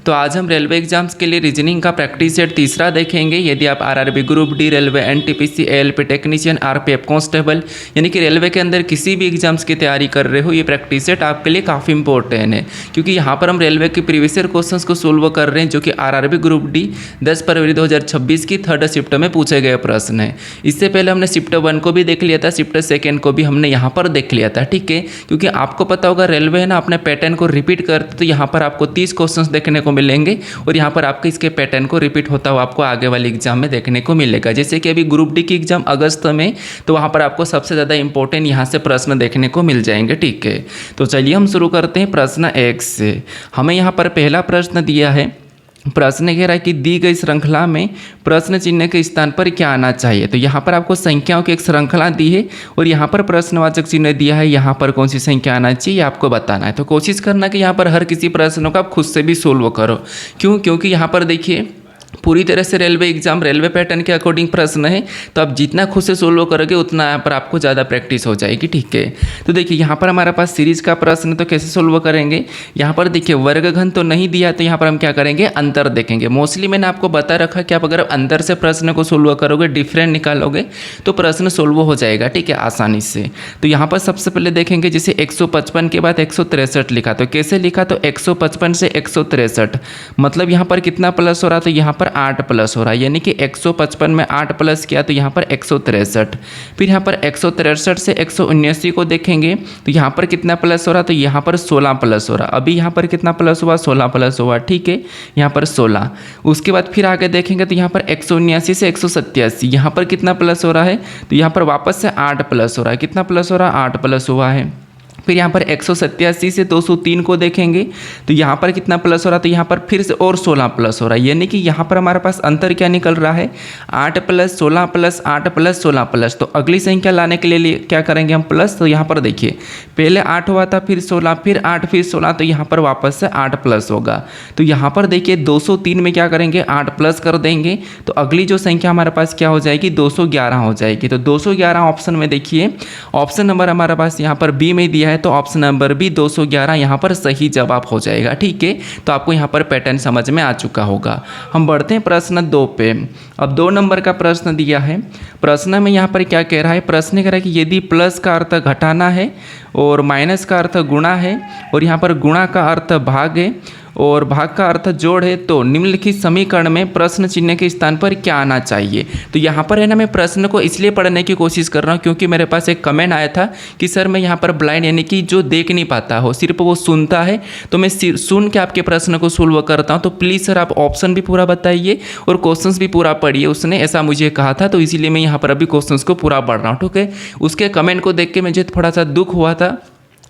तो आज हम रेलवे एग्जाम्स के लिए रीजनिंग का प्रैक्टिस सेट तीसरा देखेंगे। यदि आप RRB group D, railway, NTPC, ALP technician, RPF constable यानी कि रेलवे के अंदर किसी भी एग्जाम्स की तैयारी कर रहे हो, ये प्रैक्टिस सेट आपके लिए काफ़ी इंपॉर्टेंट है, क्योंकि यहाँ पर हम रेलवे के प्रीवियस ईयर क्वेश्चंस को सोल्व कर रहे हैं, जो कि आरआरबी ग्रुप डी 10 फरवरी 2026 की थर्ड शिफ्ट में पूछे गए प्रश्न है। इससे पहले हमने शिफ्ट 1 को भी देख लिया था, शिफ्ट 2 को भी हमने यहाँ पर देख लिया था, ठीक है। क्योंकि आपको पता होगा रेलवे है ना अपने पैटर्न को रिपीट करते, तो यहाँ पर आपको 30 क्वेश्चंस देखने को मिलेंगे और यहाँ पर आपके इसके पैटर्न को रिपीट होता हुआ आपको आगे वाले एग्जाम में देखने को मिलेगा। जैसे कि अभी ग्रुप डी की एग्जाम अगस्त में, तो वहाँ पर आपको सबसे ज़्यादा इंपॉर्टेंट यहाँ से प्रश्न देखने को मिल जाएंगे, ठीक है। तो चलिए हम शुरू करते हैं प्रश्न 1 से। हमें यहाँ पर पहला प्रश्न दिया है, प्रश्न कह रहा है कि दी गई श्रृंखला में प्रश्न चिन्ह के स्थान पर क्या आना चाहिए। तो यहाँ पर आपको संख्याओं की एक श्रृंखला दी है और यहाँ पर प्रश्नवाचक चिन्ह दिया है, यहाँ पर कौन सी संख्या आना चाहिए आपको बताना है। तो कोशिश करना कि यहाँ पर हर किसी प्रश्न को आप खुद से भी सोल्व करो। क्यों? क्योंकि यहाँ पर देखिए पूरी तरह से रेलवे एग्जाम रेलवे पैटर्न के अकॉर्डिंग प्रश्न है, तो आप जितना खुद से सोल्व करोगे उतना यहाँ पर आपको ज़्यादा प्रैक्टिस हो जाएगी, ठीक है। तो देखिए यहाँ पर हमारे पास सीरीज का प्रश्न, तो कैसे सोल्व करेंगे। यहाँ पर देखिए वर्गघन तो नहीं दिया, तो यहाँ पर हम क्या करेंगे, अंतर देखेंगे। मोस्टली मैंने आपको बता रखा कि आप अगर अंतर से प्रश्न को सोल्व करोगे, डिफरेंट निकालोगे, तो प्रश्न सोल्व हो जाएगा, ठीक है, आसानी से। तो यहाँ पर सबसे पहले देखेंगे, जैसे 155 के बाद 163 लिखा, तो कैसे लिखा, तो 155 से 163 मतलब यहाँ पर कितना प्लस हो रहा, तो यहाँ पर 8 प्लस हो रहा है, यानी कि 155 में 8 प्लस किया तो यहाँ पर 163। फिर यहाँ पर 163 से 179 को देखेंगे, तो यहाँ पर कितना प्लस हो रहा, तो यहाँ पर 16 प्लस हो रहा। अभी यहाँ पर कितना प्लस हुआ, 16 प्लस हुआ, ठीक है, यहाँ पर 16। उसके बाद फिर आगे देखेंगे, तो यहाँ पर 179 से 187 यहाँ पर कितना प्लस हो रहा है, तो यहाँ पर वापस से 8 प्लस हो रहा है। कितना प्लस हो रहा है, 8 प्लस हुआ है। फिर यहाँ पर 187 से 203 को देखेंगे, तो यहाँ पर कितना प्लस हो रहा है, तो यहाँ पर फिर से और 16 प्लस हो रहा है, यानी कि यहाँ पर हमारे पास अंतर क्या निकल रहा है, 8 प्लस 16 प्लस 8 प्लस 16 प्लस। तो अगली संख्या लाने के लिए क्या करेंगे हम, प्लस। तो यहाँ पर देखिए पहले 8 हुआ था, फिर 16, फिर 8, फिर 16, तो यहाँ पर वापस से 8 प्लस होगा। तो यहाँ पर देखिए 203 में क्या करेंगे, 8 प्लस कर देंगे, तो अगली जो संख्या हमारे पास क्या हो जाएगी, 211 हो जाएगी। तो 211 ऑप्शन में देखिए, ऑप्शन नंबर हमारे पास यहाँ पर बी में दिया है, तो ऑप्शन नंबर बी 211 यहाँ पर सही जवाब हो जाएगा, ठीक है। तो आपको यहाँ पर पैटर्न समझ में आ चुका होगा। हम बढ़ते हैं प्रश्न 2 पे। अब 2 नंबर का प्रश्न दिया है। प्रश्न में यहाँ पर क्या कह रहा है, प्रश्न कह रहा है कि यदि प्लस का अर्थ घटाना है और माइनस का अर्थ गुणा है और यहाँ पर गुणा का अर्थ भाग है और भाग का अर्थ जोड़ है, तो निम्नलिखित समीकरण में प्रश्न चिन्ह के स्थान पर क्या आना चाहिए। तो यहाँ पर है ना, मैं प्रश्न को इसलिए पढ़ने की कोशिश कर रहा हूँ क्योंकि मेरे पास एक कमेंट आया था कि सर मैं यहाँ पर ब्लाइंड यानी कि जो देख नहीं पाता हो, सिर्फ वो सुनता है, तो मैं सुन के आपके प्रश्न को सोल्व करता हूँ। तो प्लीज़ सर आप ऑप्शन भी पूरा बताइए और क्वेश्चंस भी पूरा पढ़िए, उसने ऐसा मुझे कहा था, तो इसीलिए मैं यहाँ पर अभी क्वेश्चंस को पूरा पढ़ रहा हूँ, ठीक है। उसके कमेंट को देख के मुझे थोड़ा सा दुख हुआ था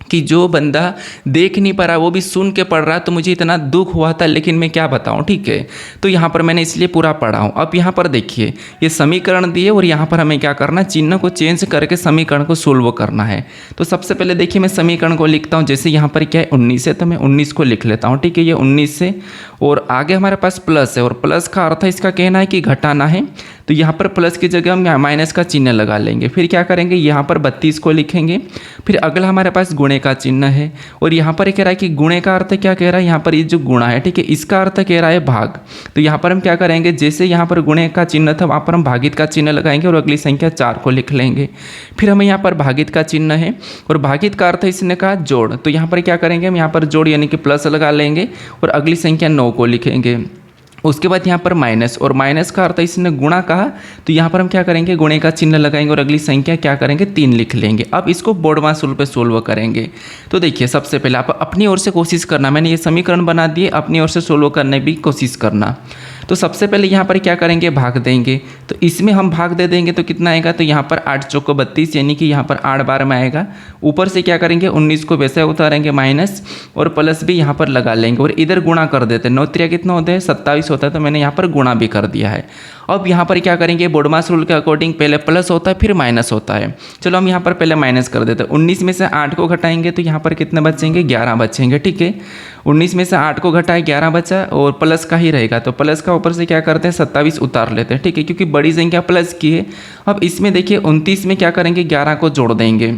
कि जो बंदा देख नहीं पा रहा वो भी सुन के पढ़ रहा, तो मुझे इतना दुख हुआ था, लेकिन मैं क्या बताऊं, ठीक है। तो यहाँ पर मैंने इसलिए पूरा पढ़ा हूँ। अब यहाँ पर देखिए ये समीकरण दिए और यहाँ पर हमें क्या करना, चिन्ह को चेंज करके समीकरण को सोल्व करना है। तो सबसे पहले देखिए मैं समीकरण को लिखता हूँ, जैसे यहाँ पर क्या है 19 है, तो मैं 19 को लिख लेता हूँ, ठीक है, ये 19 से, और आगे हमारे पास प्लस है और प्लस का अर्थ है इसका कहना है कि घटाना है, तो यहाँ पर प्लस की जगह हम माइनस का चिन्ह लगा लेंगे। फिर क्या करेंगे, यहाँ पर 32 को लिखेंगे। फिर अगला हमारे पास गुणे का चिन्ह है और यहाँ पर कह रहा है कि गुणे का अर्थ क्या कह रहा है, यहाँ पर ये जो गुणा है, ठीक है, इसका अर्थ कह रहा है भाग। तो यहाँ पर हम क्या करेंगे, जैसे यहाँ पर गुणे का चिन्ह था वहाँ पर हम भागित का चिन्ह लगाएंगे और अगली संख्या 4 को लिख लेंगे। फिर हमें यहाँ पर भागित का चिन्ह है और भागित का अर्थ इसने कहा जोड़, तो यहाँ पर क्या करेंगे, हम यहाँ पर जोड़ यानी कि प्लस लगा लेंगे और अगली संख्या 9 को लिखेंगे। उसके बाद यहाँ पर माइनस, और माइनस का अर्थ इसने गुणा कहा, तो यहाँ पर हम क्या करेंगे, गुणे का चिन्ह लगाएंगे और अगली संख्या क्या करेंगे, 3 लिख लेंगे। अब इसको बोर्ड मासूल पे सोल्व करेंगे। तो देखिए सबसे पहले आप अपनी ओर से कोशिश करना, मैंने ये समीकरण बना दिए, अपनी ओर से सोल्व करने की कोशिश करना। तो सबसे पहले यहाँ पर क्या करेंगे, भाग देंगे, तो इसमें हम भाग दे देंगे तो कितना आएगा, तो यहाँ पर 8 चौको 32 यानी कि यहाँ पर 8 बार में आएगा। ऊपर से क्या करेंगे, 19 को वैसे उतारेंगे माइनस और प्लस भी यहाँ पर लगा लेंगे और इधर गुणा कर देते हैं। 9 त्रिया कितना होता है, 27 होता है, तो मैंने यहाँ पर गुणा भी कर दिया है। अब यहाँ पर क्या करेंगे, बोडमास रूल के अकॉर्डिंग पहले प्लस होता है फिर माइनस होता है। चलो हम यहाँ पर पहले माइनस कर देते हैं। 19 में से 8 को घटाएंगे तो यहाँ पर कितने बचेंगे, 11 बचेंगे, ठीक है। 19 में से 8 को घटाए 11 बचा और प्लस का ही रहेगा, तो प्लस का ऊपर से क्या करते हैं 27 उतार लेते हैं, ठीक है, क्योंकि बड़ी संख्या प्लस की है। अब इसमें देखिए 29 में क्या करेंगे, 11 को जोड़ देंगे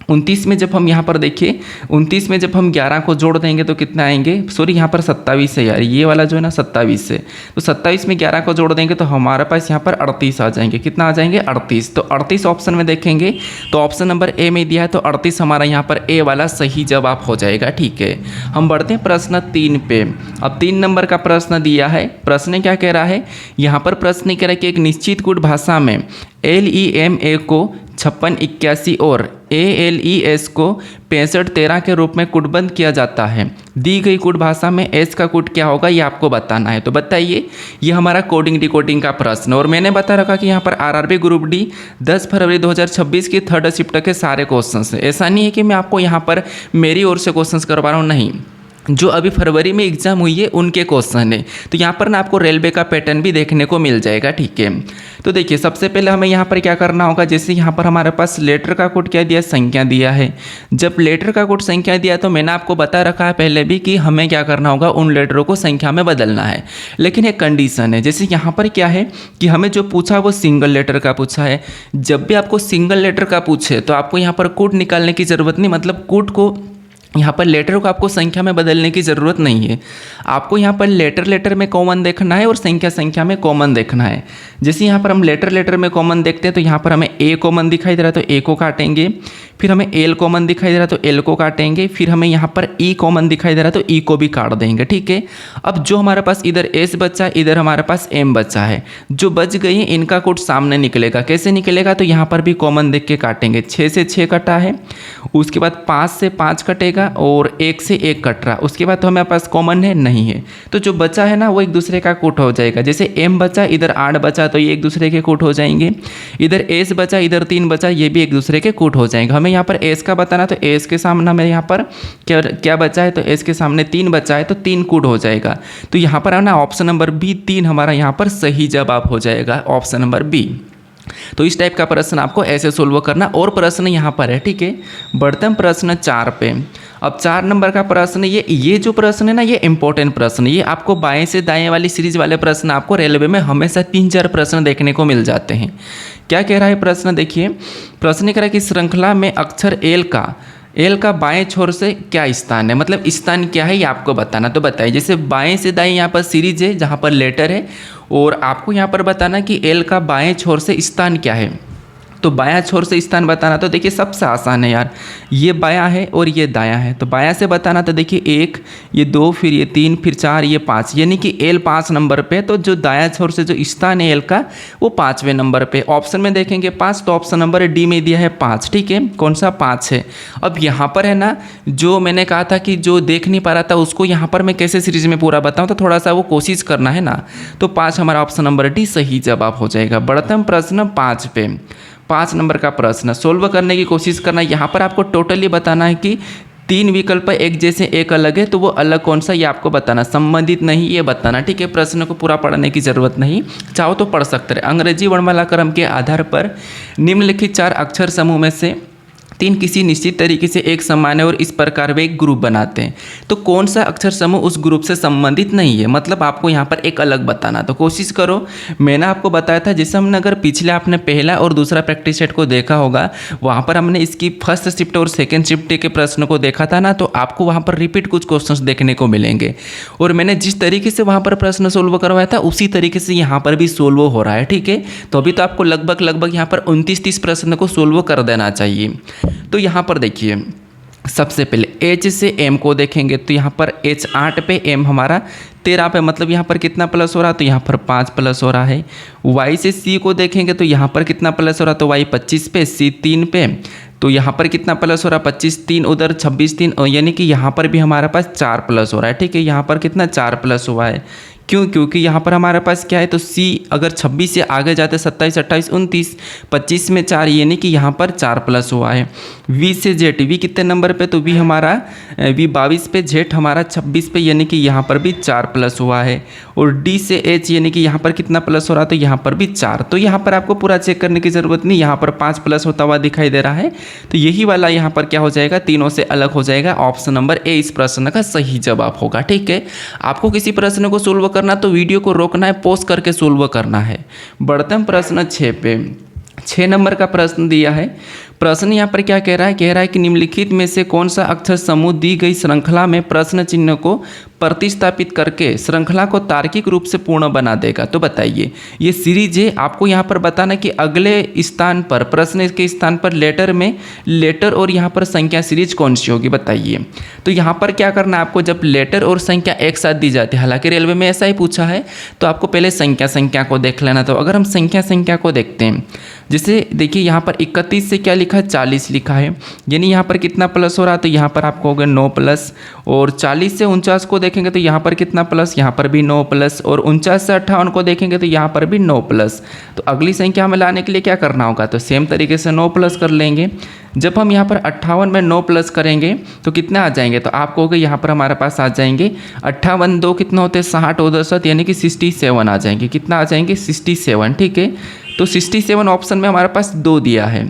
29 में जब हम यहाँ पर देखिए 29 में जब हम 11 को जोड़ देंगे तो कितना आएंगे, सॉरी यहाँ पर 27 है यार, ये वाला जो है ना 27 है, तो 27 में 11 को जोड़ देंगे तो हमारे पास यहाँ पर 38 आ जाएंगे। कितना आ जाएंगे 38। तो 38 ऑप्शन में देखेंगे तो ऑप्शन नंबर ए में दिया है तो 38 हमारा यहाँ पर ए वाला सही जवाब हो जाएगा। ठीक है, हम बढ़ते हैं प्रश्न 3 पे। अब 3 नंबर का प्रश्न दिया है, प्रश्न क्या कह रहा है, यहाँ पर प्रश्न कह रहा है कि एक निश्चित कूट भाषा में LEMA को 5681 और ALES को 6513 के रूप में कूटबद्ध किया जाता है। दी गई कूट भाषा में एस का कूट क्या होगा ये आपको बताना है। तो बताइए, ये हमारा कोडिंग डिकोडिंग का प्रश्न, और मैंने बता रखा कि यहाँ पर आरआरबी ग्रुप डी 10 फरवरी 2026 की 3rd शिफ्ट के सारे क्वेश्चंस हैं। ऐसा नहीं है कि मैं आपको यहाँ पर मेरी ओर से क्वेश्चंस करवा रहा हूँ, नहीं, जो अभी फरवरी में एग्जाम हुई है उनके क्वेश्चन है। तो यहाँ पर ना आपको रेलवे का पैटर्न भी देखने को मिल जाएगा। ठीक है, तो देखिए सबसे पहले हमें यहाँ पर क्या करना होगा, जैसे यहाँ पर हमारे पास लेटर का कोड क्या दिया, संख्या दिया है। जब लेटर का कोड संख्या दिया तो मैंने आपको बता रखा है पहले भी कि हमें क्या करना होगा, उन लेटरों को संख्या में बदलना है। लेकिन एक कंडीशन है, जैसे यहाँ पर क्या है कि हमें जो पूछा वो सिंगल लेटर का पूछा है। जब भी आपको सिंगल लेटर का पूछे तो आपको यहाँ पर कोड निकालने की ज़रूरत नहीं, मतलब कोड को यहाँ पर लेटर को आपको संख्या में बदलने की ज़रूरत नहीं है। आपको यहाँ पर लेटर में कॉमन देखना है और संख्या में कॉमन देखना है। जैसे यहाँ पर हम लेटर में कॉमन देखते हैं तो यहाँ पर हमें ए कॉमन दिखाई दे रहा है तो ए को काटेंगे, फिर हमें एल कॉमन दिखाई दे रहा है तो एल को काटेंगे, फिर हमें यहाँ पर ई कॉमन दिखाई दे रहा है तो ई को भी काट देंगे। ठीक है, अब जो हमारे पास इधर एस बचा है, इधर हमारे पास एम बचा है, जो बच गई है इनका कोड सामने निकलेगा। कैसे निकलेगा, तो यहाँ पर भी कॉमन देख के काटेंगे। 6 से 6 कटा है, उसके बाद 5 से 5 कटेगा और 1 से 1 कट रहा, उसके बाद तो हमारे पास कॉमन है नहीं है, तो जो बचा है ना वो एक दूसरे का कोट हो जाएगा। जैसे एम बचा, इधर 8 बचा तो ये एक दूसरे के कोट हो जाएंगे, इधर एस बचा, इधर 3 बचा, ये भी एक दूसरे के कोट हो जाएंगे। हमें यहाँ पर एस का बताना तो एस के सामने हमें यहाँ पर क्या बचा है, तो एस के सामने 3 बचा है तो 3 कोट हो जाएगा। तो यहाँ पर ना ऑप्शन नंबर बी 3 हमारा यहाँ पर सही जवाब हो जाएगा, ऑप्शन नंबर बी। तो इस टाइप का प्रश्न आपको ऐसे सोल्व करना, और प्रश्न यहाँ पर है। ठीक है, बढ़ते हम प्रश्न 4 पे। अब 4 नंबर का प्रश्न, ये जो प्रश्न है ना ये इंपॉर्टेंट प्रश्न, ये आपको बाएं से दाएं वाली सीरीज वाले प्रश्न आपको रेलवे में हमेशा 3-4 प्रश्न देखने को मिल जाते हैं। क्या कह रहा है प्रश्न, देखिए प्रश्न कह रहा है कि श्रृंखला में अक्षर एल का बाएं छोर से क्या स्थान है, मतलब स्थान क्या है ये आपको बताना। तो बताइए, जैसे बाएं से दाएं यहाँ पर सीरीज है जहाँ पर लेटर है, और आपको यहाँ पर बताना कि एल का बाएं छोर से स्थान क्या है। तो बायां छोर से स्थान बताना, तो देखिए सबसे आसान है यार, ये बायां है और ये दायां है। तो बायां से बताना तो देखिए 1, ये 2, फिर ये 3, फिर 4, ये 5, यानी कि एल 5 नंबर पे, तो जो दायां छोर से जो स्थान है एल का वो 5वें नंबर पे। ऑप्शन में देखेंगे 5, तो ऑप्शन नंबर डी में दिया है 5। ठीक है, कौन सा 5 है। अब यहाँ पर है ना, जो मैंने कहा था कि जो देख नहीं पा रहा था उसको यहाँ पर मैं कैसे सीरीज में पूरा बताऊँ, तो थोड़ा सा वो कोशिश करना है ना। तो 5 हमारा ऑप्शन नंबर डी सही जवाब हो जाएगा। बढ़ते हम प्रश्न 5 पे। 5 नंबर का प्रश्न सोल्व करने की कोशिश करना। यहाँ पर आपको टोटली बताना है कि 3 विकल्प एक जैसे एक अलग है, तो वो अलग कौन सा ये आपको बताना, संबंधित नहीं ये बताना। ठीक है, प्रश्न को पूरा पढ़ने की जरूरत नहीं, चाहो तो पढ़ सकते हैं। अंग्रेजी वर्णमाला क्रम के आधार पर निम्नलिखित 4 अक्षर समूह में से 3 किसी निश्चित तरीके से एक समान है और इस प्रकार वे एक ग्रुप बनाते हैं। तो कौन सा अक्षर समूह उस ग्रुप से संबंधित नहीं है, मतलब आपको यहाँ पर एक अलग बताना। तो कोशिश करो, मैंने आपको बताया था, जैसे हमने अगर पिछले आपने पहला और दूसरा प्रैक्टिस सेट को देखा होगा, वहाँ पर हमने इसकी फर्स्ट शिफ्ट और सेकेंड शिफ्ट के प्रश्न को देखा था ना, तो आपको वहाँ पर रिपीट कुछ क्वेश्चन देखने को मिलेंगे। और मैंने जिस तरीके से वहाँ पर प्रश्न सोल्व करवाया था उसी तरीके से यहाँ पर भी सोल्व हो रहा है। ठीक है, तो अभी तो आपको लगभग यहाँ पर 29-30 प्रश्न को सोल्व कर देना चाहिए। तो यहाँ पर देखिए सबसे पहले H से M को देखेंगे, तो यहाँ पर H 8 पे, M हमारा 13 पे, मतलब यहाँ पर कितना प्लस हो रहा है, तो यहाँ पर 5 प्लस हो रहा है। Y से C को देखेंगे तो यहाँ पर कितना प्लस हो रहा है, तो Y 25 पे, C 3 पे, तो यहाँ पर कितना प्लस हो रहा है, 25 3, उधर 26 3, यानी कि यहाँ पर भी हमारे पास 4 प्लस हो रहा है। ठीक है, यहाँ पर कितना 4 प्लस हुआ है, क्यों, क्योंकि यहाँ पर हमारे पास क्या है, तो C अगर 26 से आगे जाते 27 28 29, 25 में 4, यानी कि यहाँ पर 4 प्लस हुआ है। V से Z, V कितने नंबर पे, तो V हमारा V 22 पे, Z हमारा 26 पे, यानी कि यहाँ पर भी 4 प्लस हुआ है। और D से H, यानी कि यहाँ पर कितना प्लस हो रहा है, तो यहाँ पर भी 4। तो यहाँ पर आपको पूरा चेक करने की ज़रूरत नहीं, यहाँ पर 5 प्लस होता हुआ दिखाई दे रहा है, तो यही वाला यहाँ पर क्या हो जाएगा, तीनों से अलग हो जाएगा। ऑप्शन नंबर ए इस प्रश्न का सही जवाब होगा। ठीक है, आपको किसी प्रश्न को सोल्व करना तो वीडियो को रोकना है, पॉज करके सोल्व करना है। बढ़ते हम प्रश्न 6 पे। 6 नंबर का प्रश्न दिया है, प्रश्न यहाँ पर क्या कह रहा है, कह रहा है कि निम्नलिखित में से कौन सा अक्षर समूह दी गई श्रृंखला में प्रश्न चिन्ह को प्रतिस्थापित करके श्रृंखला को तार्किक रूप से पूर्ण बना देगा। तो बताइए, ये सीरीज है, आपको यहाँ पर बताना कि अगले स्थान पर, प्रश्न के स्थान पर लेटर में लेटर और यहाँ पर संख्या सीरीज कौन सी होगी बताइए। तो यहाँ पर क्या करना है आपको, जब लेटर और संख्या एक साथ दी जाती है, हालांकि रेलवे में ऐसा ही पूछा है, तो आपको पहले संख्या को देख लेना। तो अगर हम संख्या को देखते हैं, जैसे देखिए यहाँ पर 31 से क्या लिखा है, 40 लिखा है, यानी यहाँ पर कितना प्लस हो रहा है, तो यहाँ पर आपको हो गया 9 प्लस। और 40 से 49 को देखेंगे तो यहाँ पर कितना प्लस, यहाँ पर भी 9 प्लस। और 49 से 58 को देखेंगे तो यहाँ पर भी 9 प्लस। तो अगली संख्या में लाने के लिए क्या करना होगा, तो सेम तरीके से 9 प्लस कर लेंगे। जब हम यहाँ पर 58 में 9 प्लस करेंगे तो कितना आ जाएंगे, तो आपको होगा यहाँ पर हमारे पास आ जाएंगे 58 2 कितना होते हैं 60 और 10 यानी कि 67 आ जाएंगे। कितना आ जाएंगे 67, ठीक है। तो 67 ऑप्शन में हमारे पास 2 दिया है।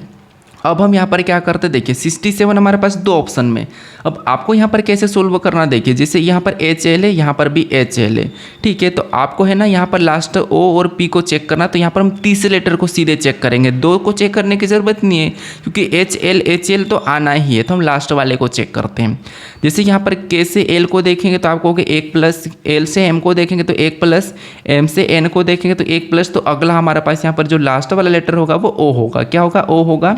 अब हम यहाँ पर क्या करते हैं, देखिए 67 हमारे पास 2 ऑप्शन में। अब आपको यहाँ पर कैसे सोल्व करना, देखिए जैसे यहाँ पर HL है, यहाँ पर भी HL है, ठीक है। तो आपको है ना यहाँ पर लास्ट O और P को चेक करना, तो यहाँ पर हम तीसरे लेटर को सीधे चेक करेंगे, 2 को चेक करने की ज़रूरत नहीं है क्योंकि HL HL तो आना ही है। तो हम लास्ट वाले को चेक करते हैं। जैसे यहाँ पर K से L को देखेंगे तो आपको होगा 1 प्लस, L से M को देखेंगे तो 1 प्लस, M से N को देखेंगे तो 1 प्लस। तो अगला हमारे पास यहाँ पर जो लास्ट वाला लेटर होगा वो O होगा। क्या होगा, O होगा।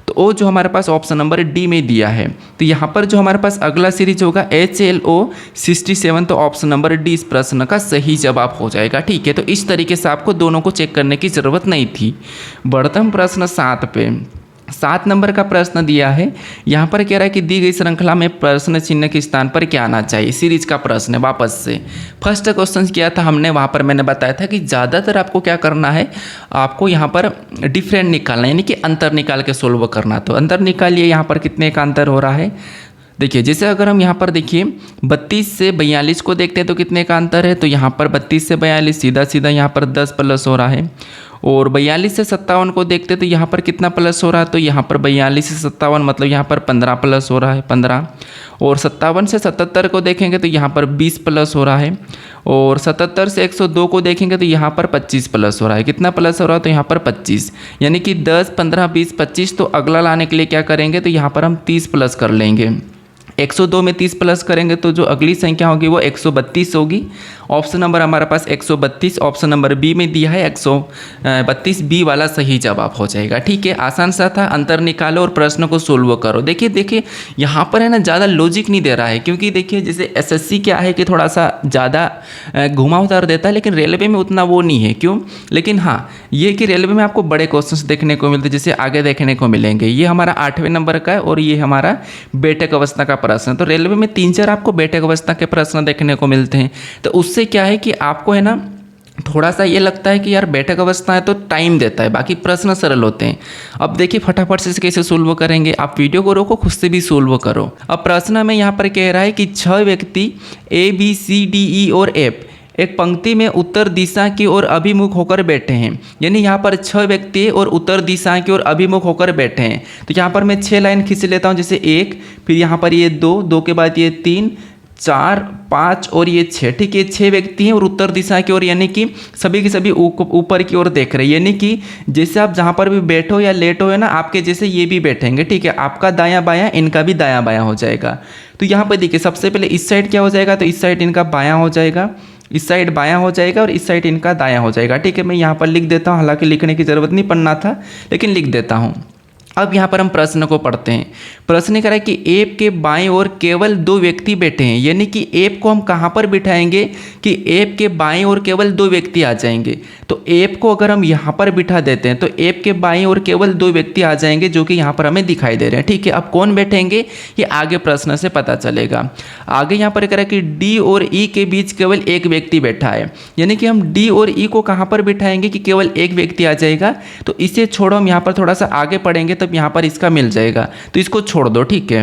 तो O जो हमारे पास ऑप्शन नंबर D में दिया है। तो यहाँ पर जो हमारे पास अगला सीरीज होगा HLO 67, तो ऑप्शन नंबर D इस प्रश्न का सही जवाब हो जाएगा, ठीक है। तो इस तरीके से आपको दोनों को चेक करने की ज़रूरत नहीं थी। बढ़ते हम प्रश्न 7 पे। 7 नंबर का प्रश्न दिया है, यहाँ पर कह रहा है कि दी गई श्रृंखला में प्रश्न चिन्ह के स्थान पर क्या आना चाहिए। सीरीज का प्रश्न है वापस से। फर्स्ट क्वेश्चन किया था हमने, वहाँ पर मैंने बताया था कि ज़्यादातर आपको क्या करना है, आपको यहाँ पर डिफरेंट निकालना, यानी कि अंतर निकाल के सोल्व करना। तो अंतर निकालिए, यहाँ पर कितने का अंतर हो रहा है। देखिए जैसे अगर हम यहाँ पर देखिए 32 से 42 को देखते हैं तो कितने का अंतर है, तो यहाँ पर 32 से 42 सीधा सीधा यहाँ पर 10 प्लस हो रहा है। और 42 से 57 को देखते तो यहाँ पर कितना प्लस हो रहा है, तो यहाँ पर 42 से 57 मतलब यहाँ पर 15 प्लस हो रहा है, 15। और 57 से 77 को देखेंगे तो यहाँ पर 20 प्लस हो रहा है। और 77 से 102 को देखेंगे तो यहाँ पर 25 प्लस हो रहा है। कितना प्लस हो रहा है, तो यहाँ पर 25, यानी कि 10 15 20 25। तो अगला लाने के लिए क्या करेंगे, तो यहाँ पर हम 30 प्लस कर लेंगे। 102 में 30 प्लस करेंगे तो जो अगली संख्या होगी वो 132 होगी। ऑप्शन नंबर हमारे पास 132, ऑप्शन नंबर बी में दिया है 132, बी वाला सही जवाब हो जाएगा, ठीक है। आसान सा था। अंतर निकालो और प्रश्न को सोल्व करो। देखिए यहाँ पर है ना ज़्यादा लॉजिक नहीं दे रहा है, क्योंकि देखिए जैसे एसएससी क्या है कि थोड़ा सा ज़्यादा घुमावदार देता है, लेकिन रेलवे में उतना वो नहीं है। क्यों, लेकिन हाँ ये कि रेलवे में आपको बड़े क्वेश्चन देखने को मिलते हैं, जैसे आगे देखने को मिलेंगे। ये हमारा 8वें नंबर का है और ये हमारा बेटक अवस्था का प्रश्न। तो रेलवे में 3-4 आपको बेटक अवस्था के प्रश्न देखने को मिलते हैं। तो उससे क्या है कि आपको है ना थोड़ा सा ये लगता है कि यार बेटक अवस्था है तो टाइम देता है, बाकी प्रश्न सरल होते हैं। अब देखिए फटाफट से कैसे सोल्व करेंगे। आप वीडियो को रोको, खुद से भी सोल्व करो। अब प्रश्न में यहाँ पर कह रहा है कि 6 व्यक्ति ABCDE और F एक पंक्ति में उत्तर दिशा की ओर अभिमुख होकर बैठे हैं। यानी यहाँ पर 6 व्यक्ति और उत्तर दिशा की ओर अभिमुख होकर बैठे हैं। तो यहाँ पर मैं 6 लाइन खींच लेता हूँ, जैसे 1, फिर यहाँ पर ये 2 के बाद ये 3 4 5 और ये 6, ठीक है। 6 व्यक्ति हैं और उत्तर दिशा की ओर, यानी कि सभी के सभी ऊपर की ओर देख रहे हैं। यानी कि जैसे आप जहाँ पर भी बैठो या लेटो है ना, आपके जैसे ये भी बैठेंगे, ठीक है। आपका दायां बायां, इनका भी दायां बायां हो जाएगा। तो यहाँ पर देखिए सबसे पहले इस साइड क्या हो जाएगा, तो इस साइड इनका बायां हो जाएगा, इस साइड बायां हो जाएगा और इस साइड इनका दायां हो जाएगा, ठीक है। मैं यहाँ पर लिख देता हूँ, हालांकि लिखने की ज़रूरत नहीं पड़ना था, लेकिन लिख देता हूँ। अब यहाँ पर हम प्रश्न को पढ़ते हैं। प्रश्न कह रहा है कि एप के बाएं ओर केवल 2 व्यक्ति बैठे हैं। यानी कि एप को हम कहाँ पर बिठाएंगे कि एप के बाएं ओर केवल 2 व्यक्ति आ जाएंगे। तो एप को अगर हम यहाँ पर बिठा देते हैं तो एप के बाएं ओर केवल 2 व्यक्ति आ जाएंगे, जो कि यहाँ पर हमें दिखाई दे रहे हैं, ठीक है। अब कौन बैठेंगे ये आगे प्रश्न से पता चलेगा। आगे यहाँ पर कह रहा है कि डी और ई के बीच केवल 1 व्यक्ति बैठा है। यानी कि हम डी और ई को कहाँ पर बिठाएंगे कि केवल 1 व्यक्ति आ जाएगा। तो इसे छोड़ो, हम यहाँ पर थोड़ा सा आगे पढ़ेंगे तब यहाँ पर इसका मिल जाएगा, तो इसको छोड़ दो, ठीक है।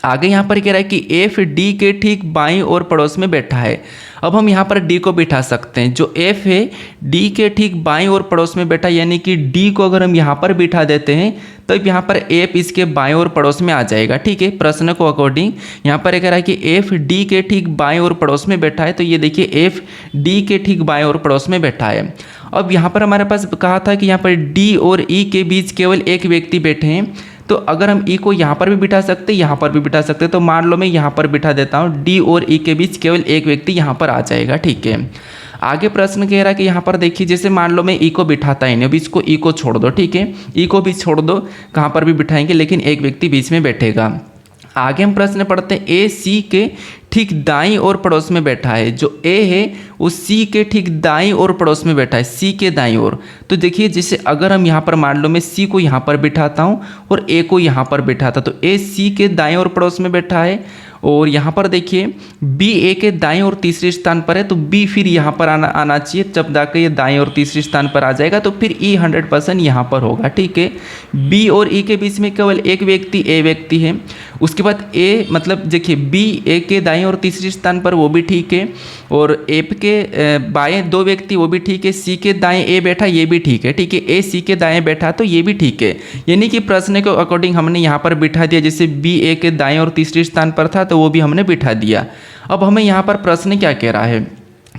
आगे यहाँ पर कह रहा है कि एफ डी के ठीक बाईं ओर पड़ोस में बैठा है। अब हम यहाँ पर डी को बिठा सकते हैं। जो एफ है डी के ठीक बाईं ओर पड़ोस में बैठा, यानी कि डी को अगर हम यहाँ पर बिठा देते हैं तो यहाँ पर एफ इसके बाईं ओर पड़ोस में आ जाएगा, ठीक है। प्रश्न को अकॉर्डिंग यहाँ पर कह रहा है कि एफ डी के ठीक बाईं ओर पड़ोस में बैठा है। तो ये देखिए एफ डी के ठीक बाईं ओर पड़ोस में बैठा है। अब यहाँ पर हमारे पास कहा था कि यहाँ पर डी और ई के बीच केवल 1 व्यक्ति बैठे हैं। तो अगर हम ई को यहाँ पर भी बिठा सकते, यहाँ पर भी बिठा सकते, तो मान लो मैं यहाँ पर बिठा देता हूँ, डी और ई के बीच केवल एक व्यक्ति यहाँ पर आ जाएगा, ठीक है। आगे प्रश्न कह रहा है कि यहाँ पर देखिए, जैसे मान लो मैं ई को बिठाता ही नहीं, अभी इसको ई को छोड़ दो, ठीक है, ई को भी छोड़ दो, कहाँ पर भी बिठाएंगे लेकिन एक व्यक्ति बीच में बैठेगा। आगे हम प्रश्न पढ़ते हैं, ए सी के ठीक दाईं और पड़ोस में बैठा है। जो ए है वो सी के ठीक दाईं और पड़ोस में बैठा है, सी के दाईं ओर। तो देखिए, जैसे अगर हम यहाँ पर मान लो मैं सी को यहाँ पर बिठाता हूँ और ए को यहाँ पर बिठाता, तो ए सी के दाईं और पड़ोस में बैठा है, और यहाँ पर देखिए बी ए के दाईं और तीसरे स्थान पर है, तो बी फिर यहाँ पर आना चाहिए, जब जाकर ये दाईं और तीसरे स्थान पर आ जाएगा तो फिर ई 100% यहाँ पर होगा, ठीक है। बी और ई के बीच में केवल एक व्यक्ति ए व्यक्ति है। उसके बाद ए मतलब देखिए बी ए के दाईं और तीसरे स्थान पर, वो भी ठीक है, और ए के बाएं दो व्यक्ति, वो भी ठीक है। सी के दाएं ए बैठा, ये भी ठीक है, ठीक है। ए सी के दाएं बैठा तो ये भी ठीक है, यानी कि प्रश्न के अकॉर्डिंग हमने यहाँ पर बिठा दिया। जैसे बी ए के दाएं और तीसरे स्थान पर था तो वो भी हमने बिठा दिया। अब हमें यहाँ पर प्रश्न क्या कह रहा है,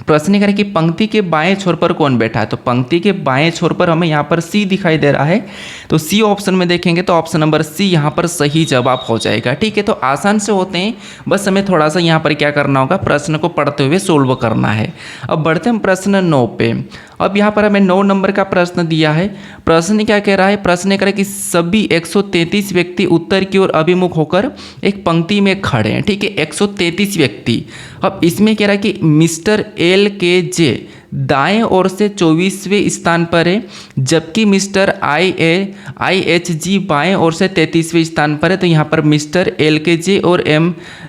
प्रश्न कह रहा है कि पंक्ति के बाएं छोर पर कौन बैठा है। तो पंक्ति के बाएं छोर पर हमें यहाँ पर सी दिखाई दे रहा है, तो सी ऑप्शन में देखेंगे तो ऑप्शन नंबर सी यहाँ पर सही जवाब हो जाएगा, ठीक है। तो आसान से होते हैं, बस हमें थोड़ा सा यहाँ पर क्या करना होगा, प्रश्न को पढ़ते हुए सोल्व करना है। अब बढ़ते हम प्रश्न 9 पे। अब यहाँ पर हमें 9 नंबर का प्रश्न दिया है। प्रश्न क्या कह रहा है, प्रश्न कह रहा है कि सभी 133 व्यक्ति उत्तर की ओर अभिमुख होकर एक पंक्ति में खड़े हैं, ठीक है, 133 व्यक्ति। अब इसमें कह रहा है कि मिस्टर एल के जे दाएं ओर से 24वें स्थान पर है, जबकि मिस्टर आई एच जी बाएं ओर से 33वें स्थान पर है। तो यहाँ पर मिस्टर एल के जे और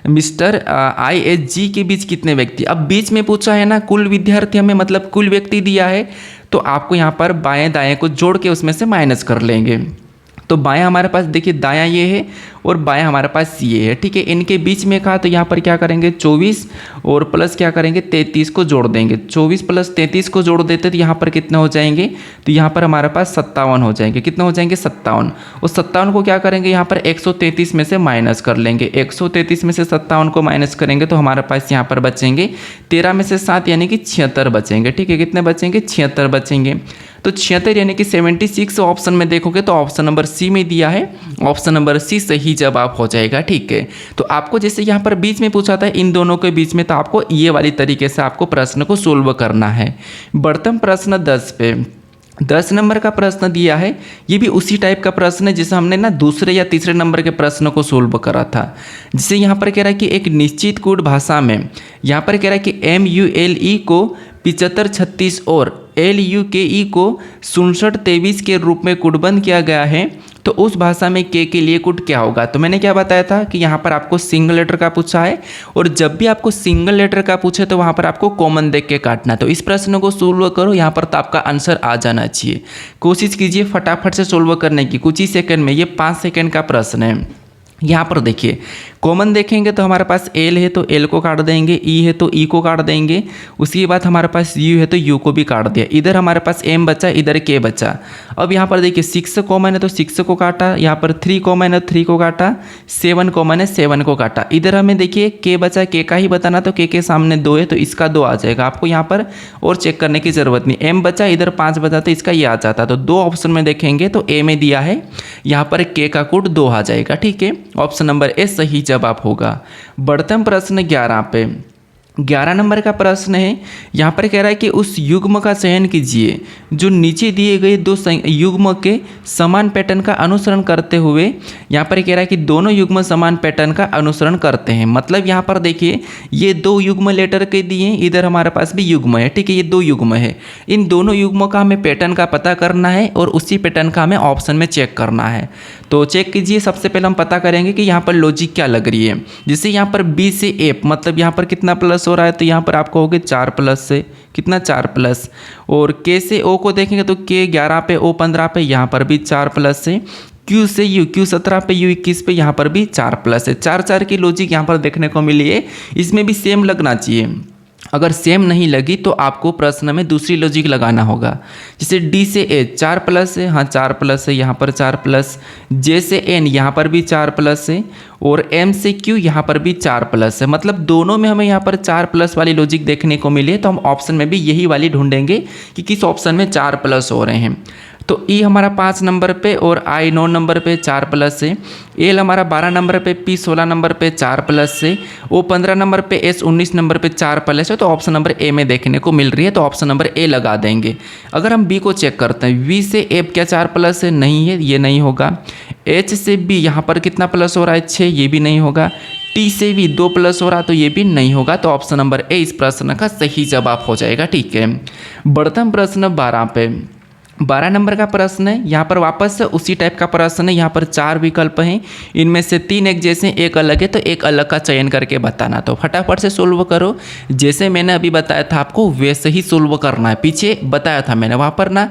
मिस्टर आई एच जी के बीच कितने व्यक्ति। अब बीच में पूछा है ना, कुल विद्यार्थी हमें मतलब कुल व्यक्ति दिया है, तो आपको यहाँ पर बाएं दाएं को जोड़ के उसमें से माइनस कर लेंगे। तो बायां हमारे पास देखिए दायां ये है और बायां हमारे पास ये है, ठीक है। इनके बीच में कहा तो यहाँ पर क्या करेंगे 24 और प्लस क्या करेंगे 33 को जोड़ देंगे। 24 प्लस 33 को जोड़ देते तो यहाँ पर कितने हो जाएंगे, तो यहाँ पर हमारे पास 57 हो जाएंगे। कितने हो जाएंगे 57। उस 57 को क्या करेंगे यहाँ पर 133 में से माइनस कर लेंगे। 133 में से 57 को माइनस करेंगे तो हमारे पास यहाँ पर बचेंगे 13 में से 7 यानी कि 76 बचेंगे, ठीक है। कितने बचेंगे 76 बचेंगे। तो 76 यानी कि 76 ऑप्शन में देखोगे तो ऑप्शन नंबर सी में दिया है, ऑप्शन नंबर सी सही जवाब हो जाएगा, ठीक है। तो आपको जैसे यहाँ पर बीच में पूछा था इन दोनों के बीच में, तो आपको ये वाली तरीके से आपको प्रश्न को सोल्व करना है। बढ़ते हम प्रश्न 10 पे। 10 नंबर का प्रश्न दिया है, ये भी उसी टाइप का प्रश्न है जिसे हमने ना दूसरे या तीसरे नंबर के प्रश्न को सोल्व करा था। जिसे यहाँ पर कह रहा है कि एक निश्चित कूट भाषा में, यहाँ पर कह रहा है कि MULE को 75 36 और LUKE को 67 23 के रूप में कूटबंध किया गया है, तो उस भाषा में के लिए कूट क्या होगा। तो मैंने क्या बताया था कि यहाँ पर आपको सिंगल लेटर का पूछा है, और जब भी आपको सिंगल लेटर का पूछे तो वहाँ पर आपको कॉमन देख के काटना। तो इस प्रश्न को सोल्व करो, यहाँ पर तो आपका आंसर आ जाना चाहिए। कोशिश कीजिए फटाफट से सोल्व करने की, कुछ ही सेकंड में। ये 5 सेकंड का प्रश्न है। यहाँ पर देखिए कॉमन देखेंगे तो हमारे पास एल है तो एल को काट देंगे, ई है तो ई को काट देंगे, उसके बाद हमारे पास यू है तो यू को भी काट दिया। इधर हमारे पास एम बचा, इधर के बचा। अब यहाँ पर देखिए 6 कॉमन है तो 6 को काटा, यहाँ पर 3 कॉमन है 3 को काटा, 7 कॉमन है 7 को काटा। इधर हमें देखिए के बचा, के का ही बताना, तो के सामने 2 है तो इसका 2 आ जाएगा। आपको यहाँ पर और चेक करने की ज़रूरत नहीं। एम बचा, इधर 5 बचा तो इसका ये आ जाता। तो 2 ऑप्शन में देखेंगे तो ए में दिया है, यहाँ पर के का कूट 2 आ जाएगा, ठीक है। ऑप्शन नंबर ए सही जवाब होगा। बढ़ते हम प्रश्न 11 पे। 11 नंबर का प्रश्न है, यहाँ पर कह रहा है कि उस युग्म का चयन कीजिए जो नीचे दिए गए दो युग्म के समान पैटर्न का अनुसरण करते हुए। यहाँ पर कह रहा है कि दोनों युग्म समान पैटर्न का अनुसरण करते हैं। मतलब यहाँ पर देखिए ये 2 युग्म लेटर के दिए, इधर हमारे पास भी युग्म है, ठीक है। ये 2 युग्म है, इन दोनों युग्मों का हमें पैटर्न का पता करना है और उसी पैटर्न का हमें ऑप्शन में चेक करना है। तो चेक कीजिए। सबसे पहले हम पता करेंगे कि यहाँ पर लॉजिक क्या लग रही है। जैसे यहाँ पर बी से एफ, मतलब यहाँ पर कितना प्लस हो रहा है, तो यहाँ पर आपको हो गया 4 प्लस से कितना 4 प्लस, और के से ओ को देखेंगे तो के 11 पे ओ 15 पे, यहाँ पर भी 4 प्लस से। क्यू से यू, क्यू 17 पे यू 21 पे, यहाँ पर भी 4 प्लस है। 4 की लॉजिक यहाँ पर देखने को मिली है। इसमें भी सेम लगना चाहिए। अगर सेम नहीं लगी तो आपको प्रश्न में दूसरी लॉजिक लगाना होगा। जैसे डी से ए 4 प्लस है, हाँ 4 प्लस है, यहाँ पर 4 प्लस। जे से एन यहाँ पर भी 4 प्लस है, और एम से क्यू यहाँ पर भी 4 प्लस है। मतलब दोनों में हमें यहाँ पर 4 प्लस वाली लॉजिक देखने को मिली है। तो हम ऑप्शन में भी यही वाली ढूंढेंगे कि किस ऑप्शन में 4 प्लस हो रहे हैं। तो ई हमारा 5 नंबर पे और आई 9 नंबर पे 4 प्लस है। एल हमारा 12 नंबर पे, पी 16 नंबर पे 4 प्लस है। ओ 15 नंबर पे, एस 19 नंबर पे 4 प्लस है। तो ऑप्शन नंबर ए में देखने को मिल रही है, तो ऑप्शन नंबर ए लगा देंगे। अगर हम बी को चेक करते हैं, वी से ए क्या 4 प्लस है? नहीं है, ये नहीं होगा। एच से बी यहाँ पर कितना प्लस हो रहा है? 6, ये भी नहीं होगा। टी से भी 2 प्लस हो रहा, तो ये भी नहीं होगा। तो ऑप्शन नंबर ए इस प्रश्न का सही जवाब हो जाएगा। ठीक है, बढ़ते हम प्रश्न 12 पे। 12 नंबर का प्रश्न है, यहाँ पर वापस से उसी टाइप का प्रश्न है। यहाँ पर 4 विकल्प हैं, इनमें से 3 एक जैसे, एक अलग है, तो एक अलग का चयन करके बताना। तो फटाफट से सोल्व करो। जैसे मैंने अभी बताया था आपको वैसे ही सोल्व करना है। पीछे बताया था मैंने, वहाँ पर ना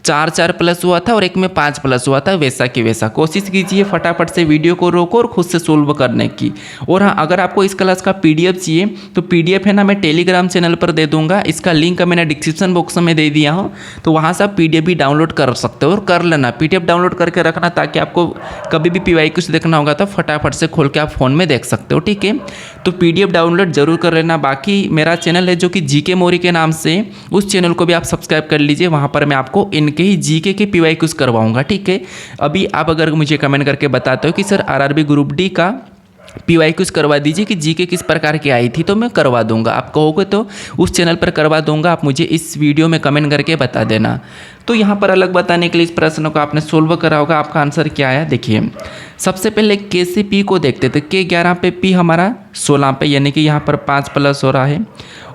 4 प्लस हुआ था और एक में 5 प्लस हुआ था, वैसा कि वैसा। कोशिश कीजिए फटाफट से वीडियो को रोको और खुद से सोल्व करने की। और हाँ, अगर आपको इस क्लास का पीडीएफ चाहिए तो पीडीएफ है ना, मैं टेलीग्राम चैनल पर दे दूंगा। इसका लिंक मैंने डिस्क्रिप्शन बॉक्स में दे दिया हूँ, तो वहाँ से आप पीडीएफ भी डाउनलोड कर सकते हो। और कर लेना, पीडीएफ डाउनलोड करके रखना, ताकि आपको कभी भी पीवाई कुछ देखना होगा तो फटाफट से खोल के आप फ़ोन में देख सकते हो। ठीक है, तो पीडीएफ डाउनलोड जरूर कर लेना। बाकी मेरा चैनल है जो कि जीके मोरी के नाम से, उस चैनल को भी आप सब्सक्राइब कर लीजिए। वहाँ पर मैं आपको इनके ही जीके के पीवाई कुछ करवाऊंगा। ठीक है, अभी आप अगर मुझे कमेंट करके बताते हो कि सर आरआरबी ग्रुप डी का पीवाई कुछ करवा दीजिए कि जीके किस प्रकार की आई थी, तो मैं करवा दूंगा। आप कहोगे तो उस चैनल पर करवा दूंगा, आप मुझे इस वीडियो में कमेंट करके बता देना। तो यहाँ पर अलग बताने के लिए इस प्रश्न को आपने सोल्व करा होगा। आपका आंसर क्या आया देखिए। सबसे पहले के से पी को देखते थे। के 11 पे, पी हमारा 16 पे, यानी कि यहाँ पर 5 प्लस हो रहा है।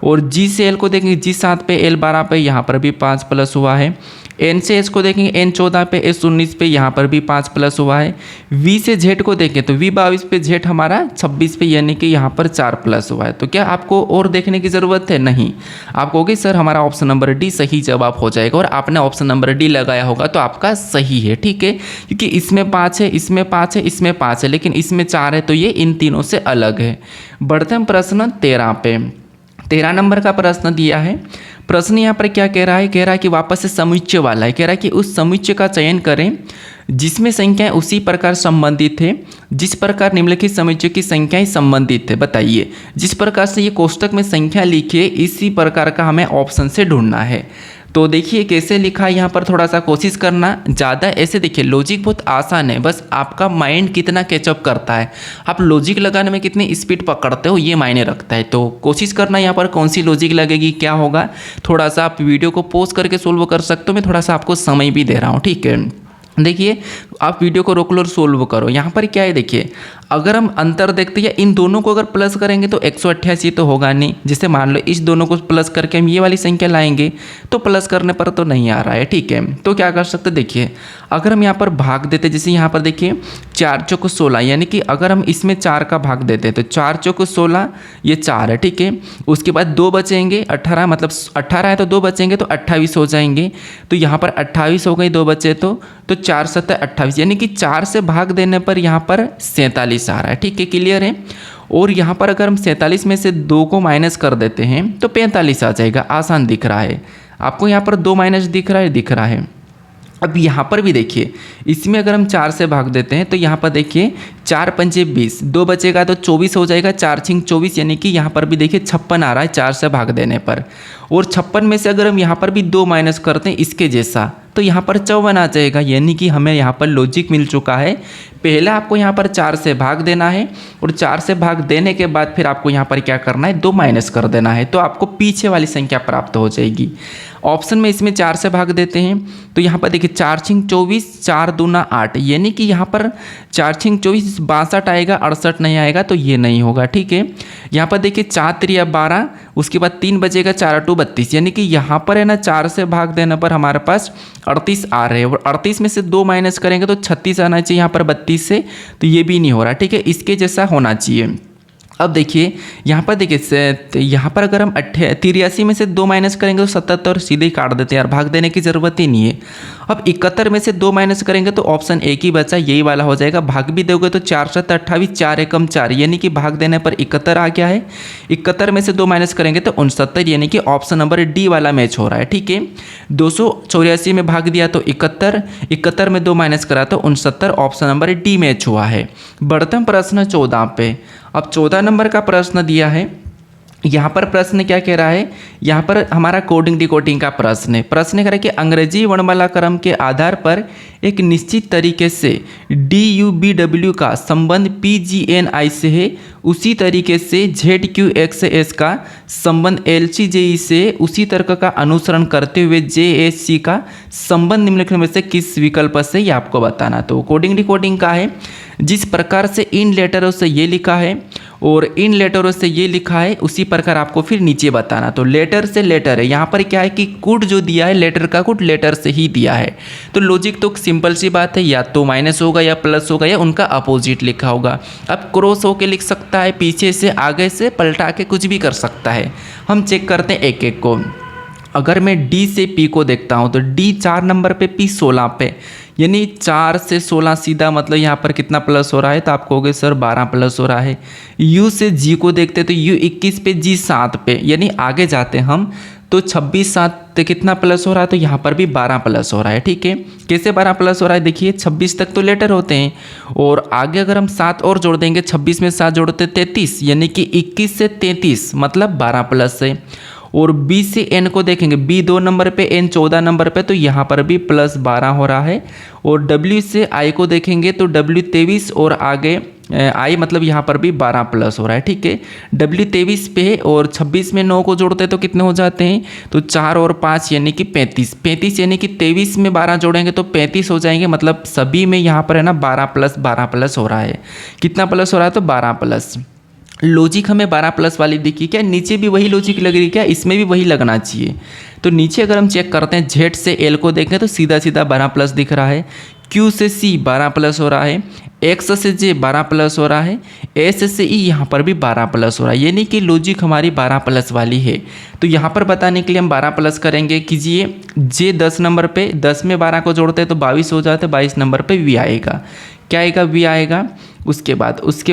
और जी से एल को देखेंगे, जी 7 पे, एल 12 पे, यहाँ पर भी 5 प्लस हुआ है। एन से एस को देखेंगे, एन 14 पे, एस 19 पे, यहाँ पर भी 5 प्लस हुआ है। वी से जेड को देखें तो वी 22 पे, जेड हमारा 26 पे, यानी कि यहाँ पर 4 प्लस हुआ है। तो क्या आपको और देखने की ज़रूरत है? नहीं। आप कहोगे सर हमारा ऑप्शन नंबर डी सही जवाब हो जाएगा, और आपने ऑप्शन नंबर डी लगाया होगा तो आपका सही है। ठीक है, क्योंकि इसमें 5 है, इसमें 5 है, इसमें 5 है, लेकिन इसमें 4 है, तो ये इन तीनों से अलग है। बढ़ते हैं प्रश्न 13 पे। 13 नंबर का प्रश्न दिया है। प्रश्न यहाँ पर क्या कह रहा है? कह रहा है कि वापस से समुच्चय वाला है। कह रहा है कि उस समुच्चय का चयन करें जिसमें संख्याएं उसी प्रकार संबंधित है जिस प्रकार निम्नलिखित समुच्चय की संख्याएं संबंधित है। बताइए, जिस प्रकार से ये कोष्टक में संख्या लिखी है, इसी प्रकार का हमें ऑप्शन से ढूंढना है। तो देखिए कैसे लिखा है, यहाँ पर थोड़ा सा कोशिश करना। ज़्यादा ऐसे देखिए, लॉजिक बहुत आसान है, बस आपका माइंड कितना कैचअप करता है, आप लॉजिक लगाने में कितनी स्पीड पकड़ते हो, ये मायने रखता है। तो कोशिश करना यहाँ पर कौन सी लॉजिक लगेगी, क्या होगा। थोड़ा सा आप वीडियो को पॉज करके सोल्व कर सकते हो, मैं थोड़ा सा आपको समय भी दे रहा हूँ। ठीक है, देखिए आप वीडियो को रोक लो और सोल्व करो। यहाँ पर क्या है देखिए, अगर हम अंतर देखते हैं, इन दोनों को अगर प्लस करेंगे तो 188 तो होगा नहीं। जैसे मान लो इस दोनों को प्लस करके हम ये वाली संख्या लाएंगे तो प्लस करने पर तो नहीं आ रहा है। ठीक है, तो क्या कर सकते, देखिए अगर हम यहाँ पर भाग देते, जैसे यहाँ पर देखिए 4 चौक 16, यानी कि अगर हम इसमें 4 का भाग देते हैं तो 4 चौक 16, ये 4 है। ठीक है, उसके बाद 2 बचेंगे, 18 मतलब 18 है तो 2 बचेंगे तो 28 हो जाएंगे। तो यहाँ पर 28 हो गई, 2 बचे तो 4 7 28, यानी कि 4 से भाग देने पर यहाँ पर 47 आ रहा है। ठीक है, क्लियर है। और यहाँ पर अगर हम 47 में से 2 को माइनस कर देते हैं तो 45 आ जाएगा। आसान दिख रहा है आपको, यहाँ पर 2 माइनस दिख रहा है। अब यहाँ पर भी देखिए, इसमें अगर हम 4 से भाग देते हैं तो यहाँ पर देखिए 4 पंजे 20, 2 बचेगा तो 24 हो जाएगा, 4 छिंग 24, यानी कि यहाँ पर भी देखिए 56 आ रहा है 4 से भाग देने पर। और 56 में से अगर हम यहाँ पर भी 2 माइनस करते हैं इसके जैसा, तो यहाँ पर 54 आ जाएगा, यानी कि हमें यहाँ पर लॉजिक मिल चुका है। पहले आपको यहाँ पर 4 से भाग देना है, और 4 से भाग देने के बाद फिर आपको यहाँ पर क्या करना है, 2 माइनस कर देना है, तो आपको पीछे वाली संख्या प्राप्त हो जाएगी। ऑप्शन में इसमें 4 से भाग देते हैं तो यहाँ पर देखिए 4 छिंग 24, 4 दूना 8, यानी कि यहाँ पर 4 छिंग 24 62 आएगा, 68 नहीं आएगा, तो ये नहीं होगा। ठीक है, यहाँ पर देखिए 4 3 12, उसके बाद 3 बचेगा, 4 8 32, यानी कि यहाँ पर है ना 4 से भाग देने पर हमारे पास 38 आ रहे हैं, और 38 में से 2 माइनस करेंगे तो 36 आना चाहिए यहाँ पर 32 से, तो ये भी नहीं हो रहा। ठीक है, इसके जैसा होना चाहिए। अब देखिए यहाँ पर देखिए, यहाँ पर अगर हम 83 में से 2 माइनस करेंगे तो 77 सीधे ही काट देते हैं यार, भाग देने की ज़रूरत ही नहीं है। अब 71 में से 2 माइनस करेंगे तो ऑप्शन एक ही बचा, यही वाला हो जाएगा। भाग भी दोगे तो 4 7 28, 4 एकम 4, यानी कि भाग देने पर 71 आ गया है। 71 में से 2 माइनस करेंगे तो 69, यानी कि ऑप्शन नंबर डी वाला मैच हो रहा है। ठीक है, 284 में भाग दिया तो 71, 71 में 2 माइनस करा तो 69, ऑप्शन नंबर डी मैच हुआ है। बढ़ते हैं प्रश्न 14 पे। अब 14 नंबर का प्रश्न दिया है। यहाँ पर प्रश्न क्या कह रहा है, यहाँ पर हमारा कोडिंग डिकोडिंग का प्रश्न है। प्रश्न कह रहा है कि अंग्रेजी वर्णमाला क्रम के आधार पर एक निश्चित तरीके से DUBW का संबंध PGNI से है, उसी तरीके से ZQXS का संबंध LCJE से उसी तर्क का अनुसरण करते हुए JSC का संबंध निम्नलिखित में से किस विकल्प से, ये आपको बताना। तो कोडिंग डिकोडिंग का है, जिस प्रकार से इन लेटरों से ये लिखा है और इन लेटरों से ये लिखा है उसी प्रकार आपको फिर नीचे बताना। तो लेटर से लेटर है, यहाँ पर क्या है कि कोड जो दिया है लेटर का कोड लेटर से ही दिया है। तो लॉजिक तो सिंपल सी बात है, या तो माइनस होगा या प्लस होगा या उनका अपोजिट लिखा होगा। अब क्रॉस होके लिख सकता है, पीछे से आगे से पलटा के कुछ भी कर सकता है। हम चेक करते हैं एक एक को। अगर मैं D से P को देखता हूँ तो D 4 नंबर पे, P 16 पे, यानी 4 से 16 सीधा मतलब यहाँ पर कितना प्लस हो रहा है, तो आप कहोगे सर 12 प्लस हो रहा है। U से G को देखते तो U 21 पे, G 7 पे, यानी आगे जाते हम तो 26 7 कितना प्लस हो रहा है, तो यहाँ पर भी 12 प्लस हो रहा है। ठीक है, कैसे 12 प्लस हो रहा है, देखिए 26 तक तो लेटर होते हैं और आगे अगर हम 7 और जोड़ देंगे, 26 में 7 जोड़ते 33, यानी कि 21 से 33 मतलब 12 प्लस है। और B से N को देखेंगे, B 2 नंबर पे, N 14 नंबर पे, तो यहाँ पर भी प्लस 12 हो रहा है। और W से I को देखेंगे तो W 23 और आगे I मतलब यहाँ पर भी 12 प्लस हो रहा है। ठीक है, W 23 पे है और 26 में 9 को जोड़ते हैं तो कितने हो जाते हैं, तो 4 और 5 यानी कि 35, 35 यानी कि 23 में 12 जोड़ेंगे तो 35 हो जाएंगे। मतलब सभी में यहाँ पर है ना 12 प्लस हो रहा है। कितना प्लस हो रहा है, तो 12 प्लस। लॉजिक हमें 12 प्लस वाली दिखी क्या, नीचे भी वही लॉजिक लग रही क्या, इसमें भी वही लगना चाहिए। तो नीचे अगर हम चेक करते हैं, Z से L को देखें तो सीधा सीधा 12 प्लस दिख रहा है, Q से C 12 प्लस हो रहा है, X से J 12 प्लस हो रहा है, S से E यहाँ पर भी 12 प्लस हो रहा है, यानी कि लॉजिक हमारी 12 प्लस वाली है। तो यहाँ पर बताने के लिए हम 12 प्लस करेंगे। कीजिए J 10 नंबर पे, 10 में 12 को जोड़ते हैं तो 22 हो जाते, 22 नंबर पे V आएगा। क्या आएगा, V आएगा। उसके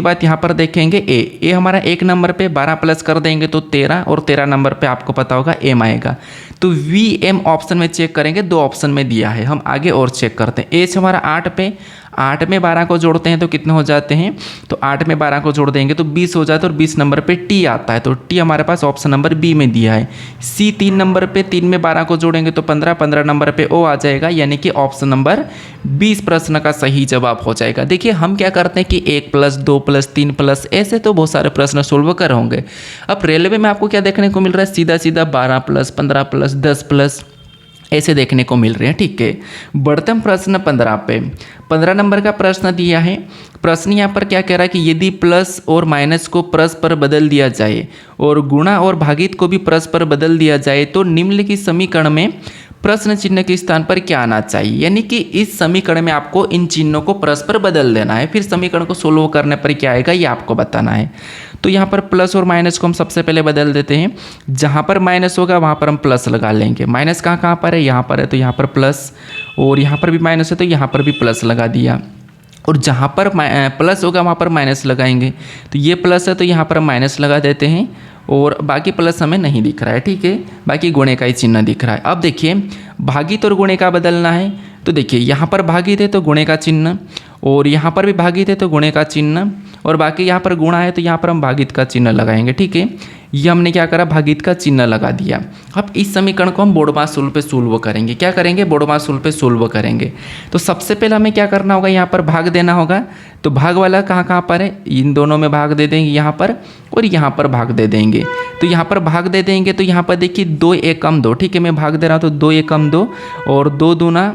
बाद यहाँ पर देखेंगे ए हमारा 1 नंबर पे 12 प्लस कर देंगे तो 13, और 13 नंबर पे आपको पता होगा M आएगा। तो VM ऑप्शन में चेक करेंगे, 2 ऑप्शन में दिया है। हम आगे और चेक करते हैं। H हमारा 8 पे, 8 में 12 को जोड़ते हैं तो कितने हो जाते हैं, तो 8 में 12 को जोड़ देंगे तो 20 हो जाता है, और 20 नंबर पे T आता है, तो T हमारे पास ऑप्शन नंबर B में दिया है। C 3 नंबर पे, 3 में 12 को जोड़ेंगे तो 15, 15 नंबर पे O आ जाएगा, यानी कि ऑप्शन नंबर 20 प्रश्न का सही जवाब हो जाएगा। देखिए हम क्या करते हैं कि 1 प्लस 2 प्लस 3 प्लस, ऐसे तो बहुत सारे प्रश्न सोल्व कर होंगे। अब रेलवे में आपको क्या देखने को मिल रहा है, सीधा सीधा 12 प्लस, 15 प्लस, 10 प्लस ऐसे देखने को मिल रहे हैं। ठीक है, बढ़ते हम प्रश्न 15 पे। 15 नंबर का प्रश्न दिया है। प्रश्न यहाँ पर क्या कह रहा है कि यदि प्लस और माइनस को प्लस पर बदल दिया जाए और गुणा और भागित को भी प्लस पर बदल दिया जाए तो निम्नलिखित समीकरण में प्रश्न चिन्ह के स्थान पर क्या आना चाहिए, यानी कि इस समीकरण में आपको इन चिन्हों को प्लस पर बदल देना है। फिर समीकरण को सोल्व करने पर क्या आएगा ये आपको बताना है। तो यहाँ पर प्लस और माइनस को हम सबसे पहले बदल देते हैं। जहाँ पर माइनस होगा वहाँ पर हम प्लस लगा लेंगे। माइनस कहाँ पर है, यहाँ पर है, तो यहाँ पर प्लस, और यहाँ पर भी माइनस है तो यहाँ पर भी प्लस लगा दिया। और जहाँ पर प्लस होगा वहाँ पर माइनस लगाएंगे। तो ये प्लस है तो यहाँ पर हम माइनस लगा देते हैं, और बाकी प्लस हमें नहीं दिख रहा है। ठीक है, बाकी गुणे का ही चिन्ह दिख रहा है। अब देखिए भागित और गुणे का बदलना है। तो देखिए यहाँ पर भागित है तो गुणे का चिन्ह, और यहाँ पर भी भागित है तो गुणे का चिन्ह, और बाकी यहाँ पर गुणा है तो यहाँ पर हम भागित का चिन्ह लगाएंगे। ठीक है, ये हमने क्या करा, भागित का चिन्ह लगा दिया। अब इस समीकरण को हम बोडमास रूल पे सोल्व करेंगे। क्या करेंगे, बोडमास रूल पे सोल्व करेंगे। तो सबसे पहले हमें क्या करना होगा, यहाँ पर भाग देना होगा। तो भाग वाला कहाँ पर है, इन दोनों में भाग दे देंगे, यहाँ पर और यहाँ पर भाग दे देंगे। तो यहाँ पर भाग दे देंगे तो यहाँ पर देखिए 2 एकम 2। ठीक है, मैं भाग दे रहा हूँ तो 2 एकम 2 और 2 दूना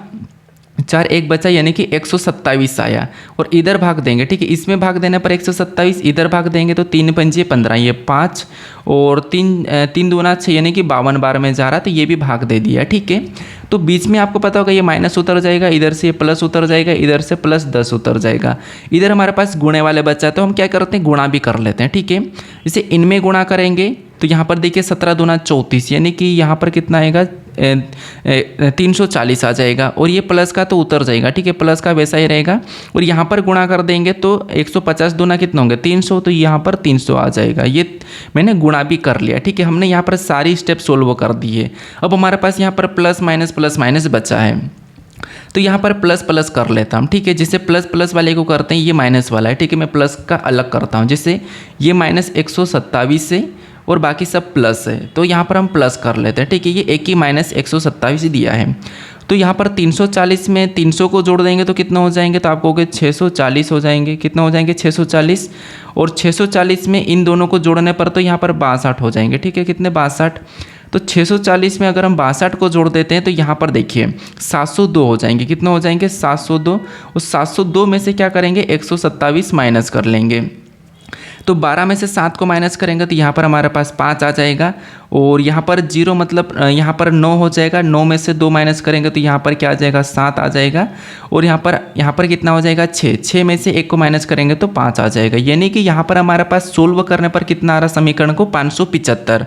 4, 1 बचा, यानी कि 127 आया। और इधर भाग देंगे। ठीक है, इसमें भाग देने पर 127, इधर भाग देंगे तो 3 पंजे 15, ये 5 और 3 दूना 6, यानी कि 52 बार में जा रहा, तो ये भी भाग दे दिया। ठीक है, तो बीच में आपको पता होगा ये माइनस उतर जाएगा, इधर से प्लस उतर जाएगा, इधर से प्लस 10 उतर जाएगा। इधर हमारे पास गुणे वाले बच्चा, तो हम क्या करते हैं, गुणा भी कर लेते हैं। ठीक है, जैसे इनमें गुणा करेंगे तो यहाँ पर देखिए 17 दूना 34, यानी कि यहाँ पर कितना आएगा, 340 आ जाएगा, और ये प्लस का तो उतर जाएगा। ठीक है, प्लस का वैसा ही रहेगा। और यहाँ पर गुणा कर देंगे तो 150 दूना कितना होंगे, 300, तो यहाँ पर 300 आ जाएगा। ये मैंने गुणा भी कर लिया। ठीक है, हमने यहाँ पर सारी स्टेप सोल्व कर दी है। अब हमारे पास यहाँ पर प्लस माइनस बचा है, तो यहाँ पर प्लस प्लस कर लेता हूँ। ठीक है, जैसे प्लस प्लस वाले को करते हैं, ये माइनस वाला है। ठीक है, मैं प्लस का अलग करता हूँ। जैसे ये माइनस 127 से और बाकी सब प्लस है, तो यहाँ पर हम प्लस कर लेते हैं। ठीक है, ये 1 की माइनस 127 दिया है। तो यहाँ पर 340 में 300 को जोड़ देंगे तो कितना हो जाएंगे, तो आप कहोगे 640 हो जाएंगे। कितना हो जाएंगे, 640, और 640 में इन दोनों को जोड़ने पर तो यहाँ पर 62 हो जाएंगे। ठीक है, कितने, 62। तो 640 में अगर हम 62 को जोड़ देते हैं तो यहाँ पर देखिए 702 हो जाएंगे। कितना हो जाएंगे, 702। उस 702 में से क्या करेंगे, 127 माइनस कर लेंगे। तो 12 में से 7 को माइनस करेंगे तो यहाँ पर हमारे पास 5 आ जाएगा, और यहाँ पर 0 मतलब यहाँ पर 9 हो जाएगा। 9 में से 2 माइनस करेंगे तो यहाँ पर क्या आ जाएगा, 7 आ जाएगा। और यहाँ पर कितना हो जाएगा, 6। 6 में से 1 को माइनस करेंगे तो 5 आ जाएगा। यानी कि यहाँ पर हमारे पास सोल्व करने पर कितना आ रहा समीकरण को, 575।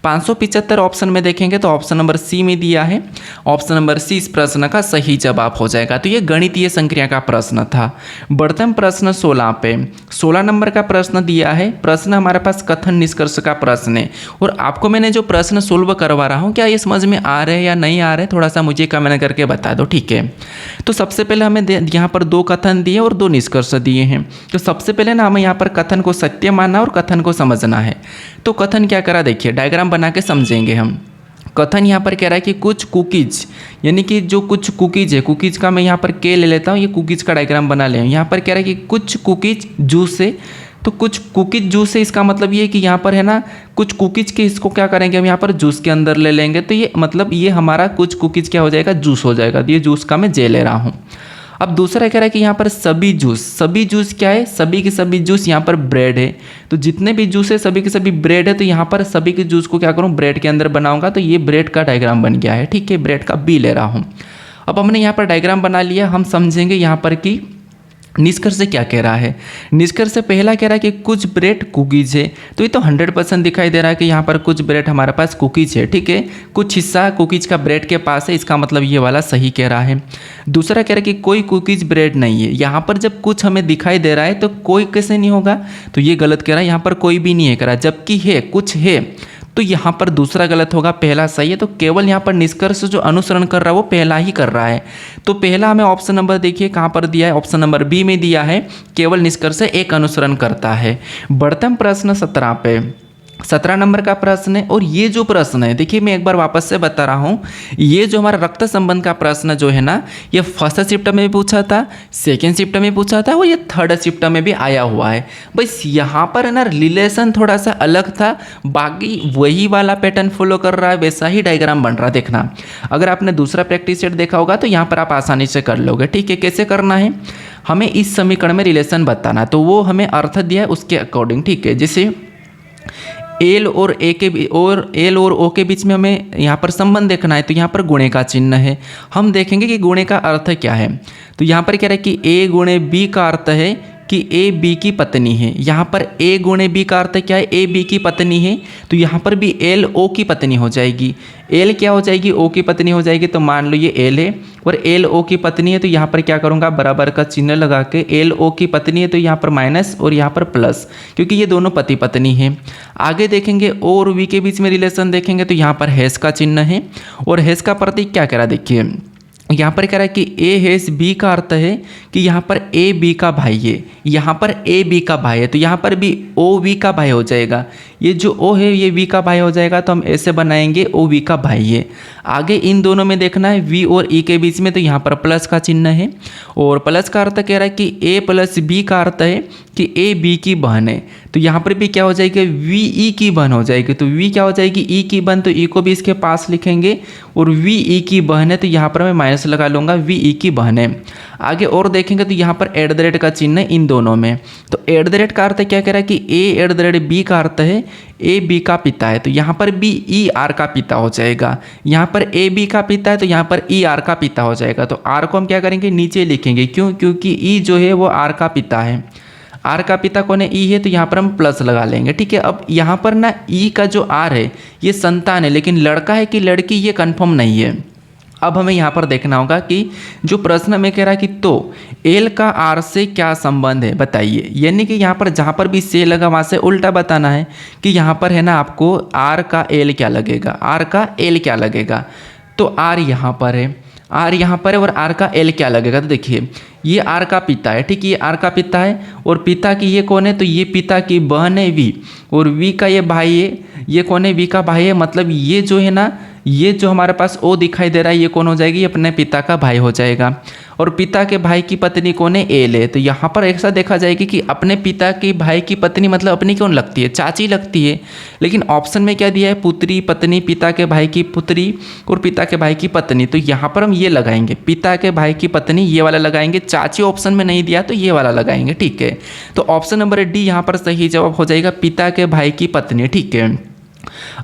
575 ऑप्शन में देखेंगे तो ऑप्शन नंबर सी में दिया है। ऑप्शन नंबर सी इस प्रश्न का सही जवाब हो जाएगा। तो ये गणितीय संक्रिया का प्रश्न था। बढ़ते हम प्रश्न 16 पे। 16 नंबर का प्रश्न दिया है। प्रश्न हमारे पास कथन निष्कर्ष का प्रश्न है, और आपको मैंने जो प्रश्न सोल्व करवा रहा हूँ क्या ये समझ में आ रहे हैं या नहीं आ रहे, थोड़ा सा मुझे कमेंट करके बता दो। ठीक है, तो सबसे पहले हमें यहाँ पर 2 कथन दिए और 2 निष्कर्ष दिए हैं। तो सबसे पहले ना हमें यहाँ पर कथन को सत्य मानना और कथन को समझना है। तो कथन क्या करा, देखिए डायग्राम बना के समझेंगे हम। कथन यहाँ पर कह रहा है कि कुछ कुकीज, यानी कि जो कुछ कुकीज है, कुकीज का मैं यहाँ पर के ले लेता हूँ, ये कुकीज का डायग्राम बना ले। यहाँ पर कह रहा है कि कुछ कुकीज जूस है, तो कुछ कुकीज जूस है, इसका मतलब ये है कि यहाँ पर है ना कुछ कुकीज के, इसको क्या करेंगे हम यहाँ पर जूस के अंदर ले लेंगे। तो ये मतलब ये हमारा कुछ कुकीज क्या हो जाएगा, जूस हो जाएगा। तो ये जूस का मैं जे ले रहा हूँ। अब दूसरा कह रहा है कि यहाँ पर सभी जूस क्या है, सभी के सभी जूस यहाँ पर ब्रेड है। तो जितने भी जूस है सभी के सभी ब्रेड है, तो यहाँ पर सभी के जूस को क्या करूँ, ब्रेड के अंदर बनाऊंगा। तो ये ब्रेड का डायग्राम बन गया है। ठीक है, ब्रेड का बी ले रहा हूँ। अब हमने यहाँ पर डायग्राम बना लिया, हम समझेंगे यहाँ पर कि निष्कर्ष से क्या कह रहा है। निष्कर्ष से पहला कह रहा है कि कुछ ब्रेड कुकीज है, तो ये तो 100% दिखाई दे रहा है कि यहाँ पर कुछ ब्रेड हमारे पास कुकीज है। ठीक है, कुछ हिस्सा कुकीज का ब्रेड के पास है, इसका मतलब ये वाला सही कह रहा है। दूसरा कह रहा है कि कोई कुकीज ब्रेड नहीं है। यहाँ पर जब कुछ हमें दिखाई दे रहा है तो कोई कैसे नहीं होगा, तो ये गलत कह रहा है। यहाँ पर कोई भी नहीं है कह रहा, जबकि है कुछ है, तो यहाँ पर दूसरा गलत होगा, पहला सही है। तो केवल यहाँ पर निष्कर्ष जो अनुसरण कर रहा है वो पहला ही कर रहा है। तो पहला हमें ऑप्शन नंबर देखिए कहाँ पर दिया है, ऑप्शन नंबर बी में दिया है, केवल निष्कर्ष एक अनुसरण करता है। बढ़ते हम प्रश्न 17 पे। 17 नंबर का प्रश्न है, और ये जो प्रश्न है देखिए मैं एक बार वापस से बता रहा हूँ, ये जो हमारा रक्त संबंध का प्रश्न जो है ना, ये फर्स्ट शिफ्ट में भी पूछा था, सेकेंड शिफ्ट में पूछा था, और ये थर्ड शिफ्ट में भी आया हुआ है। बस यहाँ पर है ना रिलेशन थोड़ा सा अलग था, बाकी वही वाला पैटर्न फॉलो कर रहा है, वैसा ही डायग्राम बन रहा है। देखना, अगर आपने दूसरा प्रैक्टिस सेट देखा होगा तो यहाँ पर आप आसानी से कर लोगे। ठीक है, कैसे करना है, हमें इस समीकरण में रिलेशन बताना, तो वो हमें अर्थ दिया है उसके अकॉर्डिंग। ठीक है, जैसे एल और ओ के बीच में हमें यहाँ पर संबंध देखना है, तो यहाँ पर गुणे का चिन्ह है। हम देखेंगे कि गुणे का अर्थ क्या है। तो यहाँ पर कह रहा है कि ए गुणे बी का अर्थ है कि ए बी की पत्नी है। यहाँ पर ए गुणे बी का अर्थ क्या है, ए बी की पत्नी है। तो यहाँ पर भी एल ओ की पत्नी हो जाएगी। एल क्या हो जाएगी, ओ की पत्नी हो जाएगी। तो मान लो ये एल है और एल ओ की पत्नी है, तो यहाँ पर क्या करूँगा, बराबर का चिन्ह लगा के, एल ओ की पत्नी है तो यहाँ पर माइनस और यहाँ पर प्लस, क्योंकि ये दोनों पति पत्नी है। आगे देखेंगे ओ और वी के बीच में रिलेशन देखेंगे तो यहाँ पर हैश का चिन्ह है, और हैश का प्रतीक क्या कह रहा है, देखिए यहाँ पर कह रहा है कि ए हैश बी का अर्थ है कि यहाँ पर ए बी का भाई है, यहाँ पर ए बी का भाई है, तो यहाँ पर भी ओ वी का भाई हो जाएगा। ये जो ओ है ये वी का भाई हो जाएगा, तो हम ऐसे बनाएंगे ओ वी का भाई है। आगे इन दोनों में देखना है वी और ई के बीच में, तो यहाँ पर प्लस का चिन्ह है, और प्लस का अर्थ कह रहा है कि ए प्लस बी का अर्थ है कि ए बी की बहन है। तो यहाँ पर भी क्या हो जाएगी, वी ई की बहन हो जाएगी। तो वी क्या हो जाएगी, ई की बहन, तो ई को भी इसके पास लिखेंगे, और वी ई की बहन है तो यहाँ पर मैं माइनस लगा लूँगा, वी ई की बहन है। आगे और देखेंगे तो यहाँ पर एट द रेट का चिन्ह है इन दोनों में। तो एट द रेट का अर्थ क्या कह रहा है कि ए एट द रेट बी का अर्थ है ए बी का पिता है, तो यहाँ पर बी ई आर का पिता हो जाएगा। यहाँ पर ए बी का पिता है तो यहाँ पर ई आर का पिता हो जाएगा। तो आर को हम क्या करेंगे, नीचे लिखेंगे, क्यों, क्योंकि ई जो है वो आर का पिता है। आर का पिता कौन है, ई है, तो यहाँ पर हम प्लस लगा लेंगे। ठीक है, अब यहाँ पर ना ई का जो आर है ये संतान है, लेकिन लड़का है कि लड़की ये कन्फर्म नहीं है। अब हमें यहाँ पर देखना होगा कि जो प्रश्न में कह रहा है कि तो एल का आर से क्या संबंध है बताइए, यानी कि यहाँ पर जहाँ पर भी से लगा वहाँ से उल्टा बताना है कि यहाँ पर है ना आपको आर का एल क्या लगेगा, आर का एल क्या लगेगा। तो आर यहाँ पर है, आर यहाँ पर है और आर का एल क्या लगेगा, तो देखिए ये आर का पिता है, ठीक है, ये आर का पिता है और पिता की ये कौन है, तो ये पिता की बहन है वी, और वी का ये भाई है, ये कौन है, वी का भाई है, मतलब ये जो है ना, ये जो हमारे पास ओ दिखाई दे रहा है ये कौन हो जाएगी, ये अपने पिता का भाई हो जाएगा। और पिता के भाई की पत्नी कौन है, एल है। तो यहाँ पर ऐसा देखा जाएगी कि अपने पिता के भाई की पत्नी मतलब अपनी कौन लगती है, चाची लगती है। लेकिन ऑप्शन में क्या दिया है, पुत्री, पत्नी, पिता के भाई की पुत्री और पिता के भाई की पत्नी। तो यहाँ पर हम ये लगाएंगे, पिता के भाई की पत्नी ये वाला लगाएंगे, चाची ऑप्शन में नहीं दिया तो ये वाला लगाएंगे, ठीक है। तो ऑप्शन नंबर डी यहाँ पर सही जवाब हो जाएगा, पिता के भाई की पत्नी, ठीक है।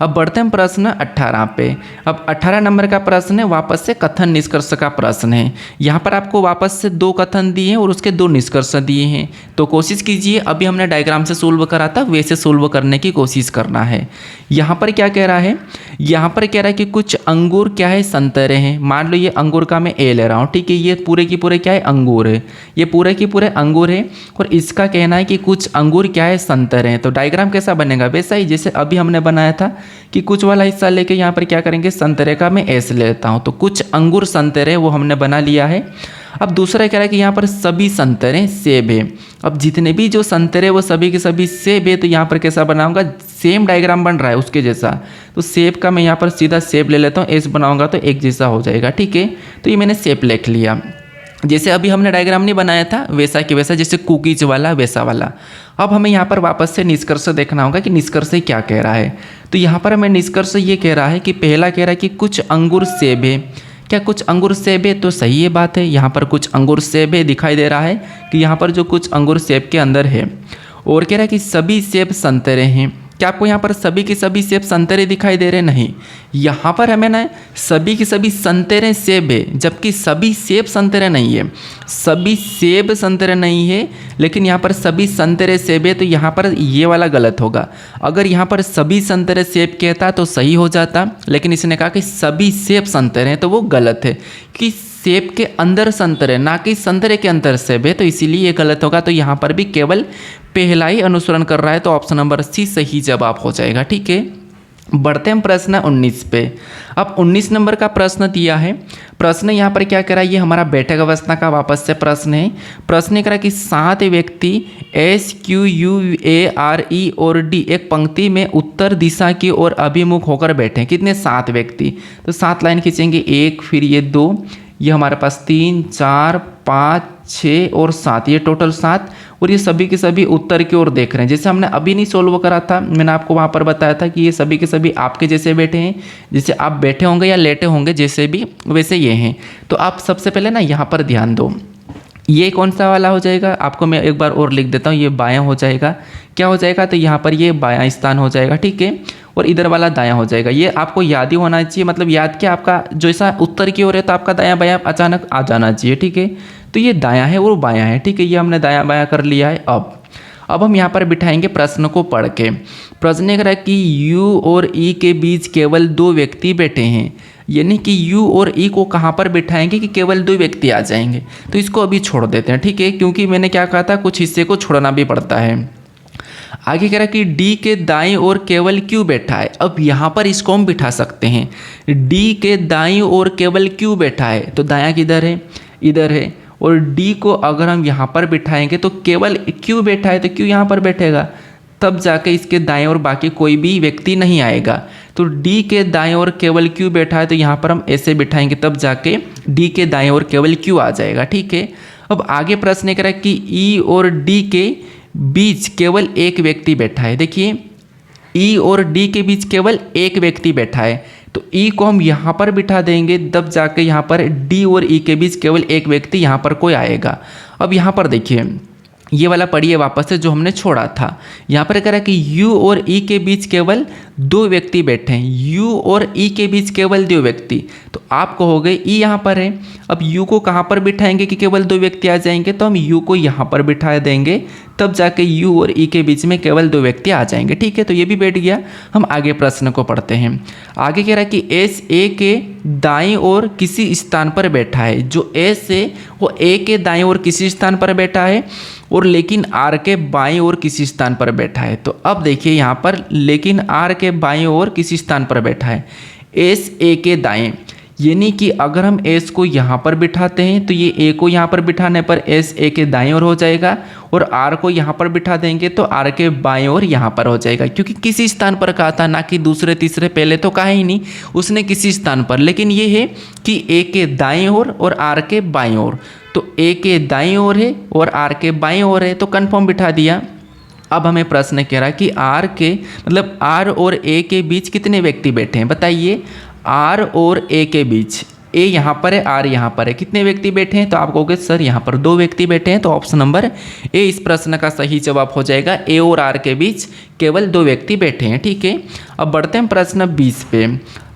अब बढ़ते हैं प्रश्न 18 पे। अब 18 नंबर का प्रश्न है वापस से कथन निष्कर्ष का प्रश्न है। यहाँ पर आपको वापस से 2 कथन दिए हैं और उसके 2 निष्कर्ष दिए हैं। तो कोशिश कीजिए, अभी हमने डायग्राम से सोल्व करा था वैसे सोल्व करने की कोशिश करना है। यहाँ पर क्या कह रहा है, यहाँ पर कह रहा है कि कुछ अंगूर क्या है, संतरे हैं। मान लो ये अंगूर का मैं ए ले रहा हूँ, ठीक है, ये पूरे की पूरे क्या है, अंगूर है, ये पूरे की पूरे अंगूर है। और इसका कहना है कि कुछ अंगूर क्या है, संतरे हैं। तो डायग्राम कैसा बनेगा, वैसा ही जैसे अभी हमने बनाया था कि कुछ वाला हिस्सा लेके यहाँ पर क्या करेंगे, संतरे का मैं एस लेता हूँ। तो कुछ अंगूर संतरे वो हमने बना लिया है। अब दूसरा कह रहा है कि यहाँ पर सभी संतरे सेब है। अब जितने भी जो संतरे वो सभी के सभी सेब है। तो यहाँ पर कैसा बनाऊंगा, सेम डायग्राम बन रहा है उसके जैसा। तो सेब का मैं यहाँ पर सीधा सेब ले लेता हूँ, एस बनाऊंगा तो एक जैसा हो जाएगा, ठीक है। तो ये मैंने सेब लिख लिया। जैसे अभी हमने डायग्राम नहीं बनाया था वैसा कि वैसा, जैसे कुकीज वाला वैसा वाला। अब हमें यहाँ पर वापस से निष्कर्ष देखना होगा कि निष्कर्ष क्या कह रहा है। तो यहाँ पर हमें निष्कर्ष ये कह रहा है कि पहला कह रहा है कि कुछ अंगूर सेब है। क्या कुछ अंगूर सेब है, तो सही है बात है, यहाँ पर कुछ अंगूर सेब है दिखाई दे रहा है कि यहाँ पर जो कुछ अंगूर सेब के अंदर है। और कह रहा है कि सभी सेब संतरे हैं। क्या आपको यहाँ पर सभी के सभी सेब संतरे दिखाई दे रहे, नहीं, यहाँ पर हमें ना सभी के सभी संतरे सेब है, जबकि सभी सेब संतरे नहीं है। सभी सेब संतरे नहीं है लेकिन यहाँ पर सभी संतरे सेब है। तो यहाँ पर ये वाला गलत होगा। अगर यहाँ पर सभी संतरे सेब कहता तो सही हो जाता, लेकिन इसने कहा कि सभी सेब संतरे हैं, तो वो गलत है कि सेब के अंदर संतरे, ना कि संतरे के अंदर सेब है, तो इसीलिए ये गलत होगा। तो यहाँ पर भी केवल पहला ही अनुसरण कर रहा है, तो ऑप्शन नंबर सी सही जवाब हो जाएगा, ठीक है। बढ़ते हैं प्रश्न 19 पे। अब 19 नंबर का प्रश्न दिया है। प्रश्न यहाँ पर क्या कह रहा है, ये हमारा बैठक अवस्था का वापस से प्रश्न है। प्रश्न कह रहा है कि 7 व्यक्ति S Q U A R E और डी एक पंक्ति में उत्तर दिशा की ओर अभिमुख होकर बैठे हैं। कितने, 7 व्यक्ति। तो 7 लाइन खींचेंगे, 1 फिर ये 2, ये हमारे पास 3 4 5 6 और 7, ये टोटल 7। और ये सभी के सभी उत्तर की ओर देख रहे हैं। जैसे हमने अभी नहीं सोल्व करा था, मैंने आपको वहाँ पर बताया था कि ये सभी के सभी आपके जैसे बैठे हैं, जैसे आप बैठे होंगे या लेटे होंगे जैसे भी वैसे ये हैं। तो आप सबसे पहले ना यहाँ पर ध्यान दो, ये कौन सा वाला हो जाएगा, आपको मैं एक बार और लिख देता हूँ, ये बायां हो जाएगा। क्या हो जाएगा, तो यहाँ पर ये बायां स्थान हो जाएगा, ठीक है, और इधर वाला दायां हो जाएगा। ये आपको याद ही होना चाहिए, मतलब याद क्या, आपका जैसा उत्तर की ओर है तो आपका दायां बायां अचानक आ जाना चाहिए, ठीक है। तो ये दायां है और बायां है, ठीक है, ये हमने दायां बायां कर लिया है। अब हम यहाँ पर बिठाएंगे प्रश्न को पढ़ के। प्रश्न कह रहा है कि यू और ई के बीच केवल 2 व्यक्ति बैठे हैं, यानी कि यू और ई को कहाँ पर बिठाएंगे कि केवल 2 व्यक्ति आ जाएंगे। तो इसको अभी छोड़ देते हैं, ठीक है, क्योंकि मैंने क्या कहा था कुछ हिस्से को छोड़ना भी पड़ता है। आगे कह रहा है कि डी के दाईं ओर केवल क्यू बैठा है। अब यहाँ पर इसको हम बिठा सकते हैं, डी के दाईं ओर केवल क्यू बैठा है, तो दायां किधर है, इधर है। और डी को अगर हम यहाँ पर बिठाएंगे तो केवल क्यू बैठा है, तो क्यू यहाँ पर बैठेगा, तब जाके इसके दाएं ओर बाकी कोई भी व्यक्ति नहीं आएगा। तो डी के दाएं ओर केवल क्यू बैठा है, तो यहाँ पर हम ऐसे बिठाएंगे, तब जाके डी के दाएं ओर केवल क्यू आ जाएगा, ठीक है। अब आगे प्रश्न कह रहा है कि ई और डी के बीच केवल एक व्यक्ति बैठा है। देखिए ई और डी के बीच केवल एक व्यक्ति बैठा है, तो ई को हम यहाँ पर बिठा देंगे, तब जाके यहाँ पर डी और ई के बीच केवल एक व्यक्ति यहाँ पर कोई आएगा। अब यहाँ पर देखिए ये वाला पढ़िए वापस से जो हमने छोड़ा था। यहाँ पर कह रहा है कि U और E के बीच केवल 2 व्यक्ति बैठे हैं। U और E के बीच केवल 2 व्यक्ति, तो आप कहोगे E यहाँ पर है। अब U को कहाँ पर बिठाएंगे कि केवल 2 व्यक्ति आ जाएंगे, तो हम U को यहाँ पर बिठा देंगे, तब जाके U और E के बीच में केवल 2 व्यक्ति आ जाएंगे, ठीक है। तो ये भी बैठ गया। हम आगे प्रश्न को पढ़ते हैं। आगे कह रहा है कि S A के दाईं ओर किसी स्थान पर बैठा है। जो S है वो A के दाईं ओर किसी स्थान पर बैठा है, और लेकिन R के बाईं ओर किसी स्थान पर बैठा है। तो अब देखिए यहाँ पर लेकिन R के बाईं ओर किसी स्थान पर बैठा है। S A के दाएं, यानी कि अगर हम एस को यहाँ पर बिठाते हैं तो ये ए को यहाँ पर बिठाने पर एस ए के दाएं ओर हो जाएगा, और आर को यहाँ पर बिठा देंगे तो आर के बाएं ओर यहाँ पर हो जाएगा, क्योंकि किसी स्थान पर कहा था, ना कि दूसरे तीसरे, पहले तो कहा ही नहीं उसने किसी स्थान पर, लेकिन ये है कि ए के दाएं ओर और आर के बाएं ओर, तो ए के दाएं ओर है और आर के बाएं ओर है, तो कन्फर्म बिठा दिया। अब हमें प्रश्न कह रहा है कि आर के मतलब आर और ए के बीच कितने व्यक्ति बैठे हैं, बताइए। आर और ए के बीच, ए यहाँ पर है, आर यहाँ पर है, कितने व्यक्ति बैठे हैं, तो आप कहोगे सर यहाँ पर 2 व्यक्ति बैठे हैं, तो ऑप्शन नंबर ए इस प्रश्न का सही जवाब हो जाएगा। ए और आर के बीच केवल 2 व्यक्ति बैठे हैं, ठीक है। अब बढ़ते हैं प्रश्न 20 पे।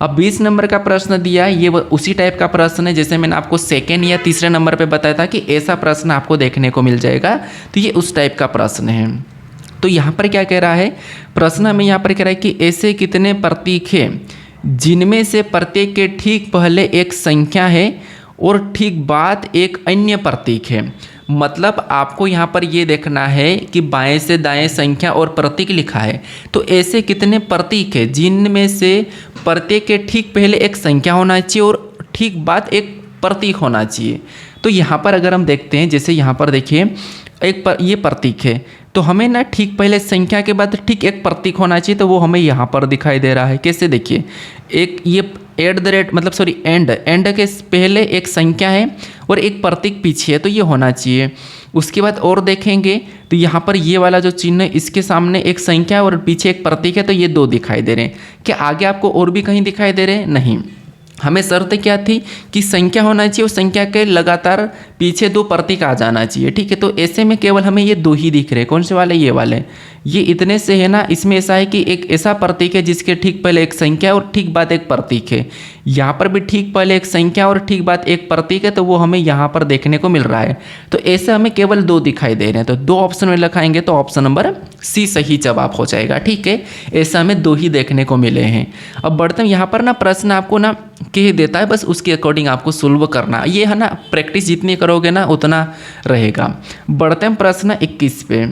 अब 20 नंबर का प्रश्न दिया है, ये उसी टाइप का प्रश्न है जैसे मैंने आपको सेकेंड या तीसरे नंबर पर बताया था कि ऐसा प्रश्न आपको देखने को मिल जाएगा, तो ये उस टाइप का प्रश्न है। तो यहाँ पर क्या कह रहा है, प्रश्न हमें यहाँ पर कह रहा है कि ऐसे कितने प्रतीक हैं जिनमें से प्रत्येक के ठीक पहले एक संख्या है और ठीक बाद एक अन्य प्रतीक है। मतलब आपको यहाँ पर ये देखना है कि बाएं से दाएं संख्या और प्रतीक लिखा है, तो ऐसे कितने प्रतीक है जिनमें से प्रत्येक के ठीक पहले एक संख्या होना चाहिए और ठीक बाद एक प्रतीक होना चाहिए। तो यहाँ पर अगर हम देखते हैं, जैसे यहाँ पर देखिए ये प्रतीक है, तो हमें ना ठीक पहले संख्या के बाद ठीक एक प्रतीक होना चाहिए, तो वो हमें यहाँ पर दिखाई दे रहा है। कैसे, देखिए एक ये एंड के पहले एक संख्या है और एक प्रतीक पीछे है, तो ये होना चाहिए। उसके बाद और देखेंगे तो यहाँ पर ये वाला जो चिन्ह है इसके सामने एक संख्या और पीछे एक प्रतीक है, तो ये 2 दिखाई दे रहे हैं। क्या आगे आपको और भी कहीं दिखाई दे रहे हैं? नहीं। हमें शर्त क्या थी कि संख्या होना चाहिए और संख्या के लगातार पीछे 2 प्रतीक आ जाना चाहिए, ठीक है। तो ऐसे में केवल हमें ये 2 ही दिख रहे हैं। कौन से वाले? ये वाले। ये इतने से है ना, इसमें ऐसा है कि एक ऐसा प्रतीक है जिसके ठीक पहले एक संख्या और ठीक बाद एक प्रतीक है। यहाँ पर भी ठीक पहले एक संख्या और ठीक बाद एक प्रतीक है, तो वो हमें यहाँ पर देखने को मिल रहा है। तो ऐसे हमें केवल 2 दिखाई दे रहे हैं, तो 2 ऑप्शन में लगाएंगे तो ऑप्शन नंबर सी सही जवाब हो जाएगा, ठीक है। ऐसा हमें 2 ही देखने को मिले हैं। अब बढ़ते हैं, यहाँ पर ना प्रश्न आपको ना कह देता है, बस उसके अकॉर्डिंग आपको सोल्व करना, ये है ना, प्रैक्टिस जितनी करोगे ना उतना रहेगा। बढ़ते हैं प्रश्न 21 पे।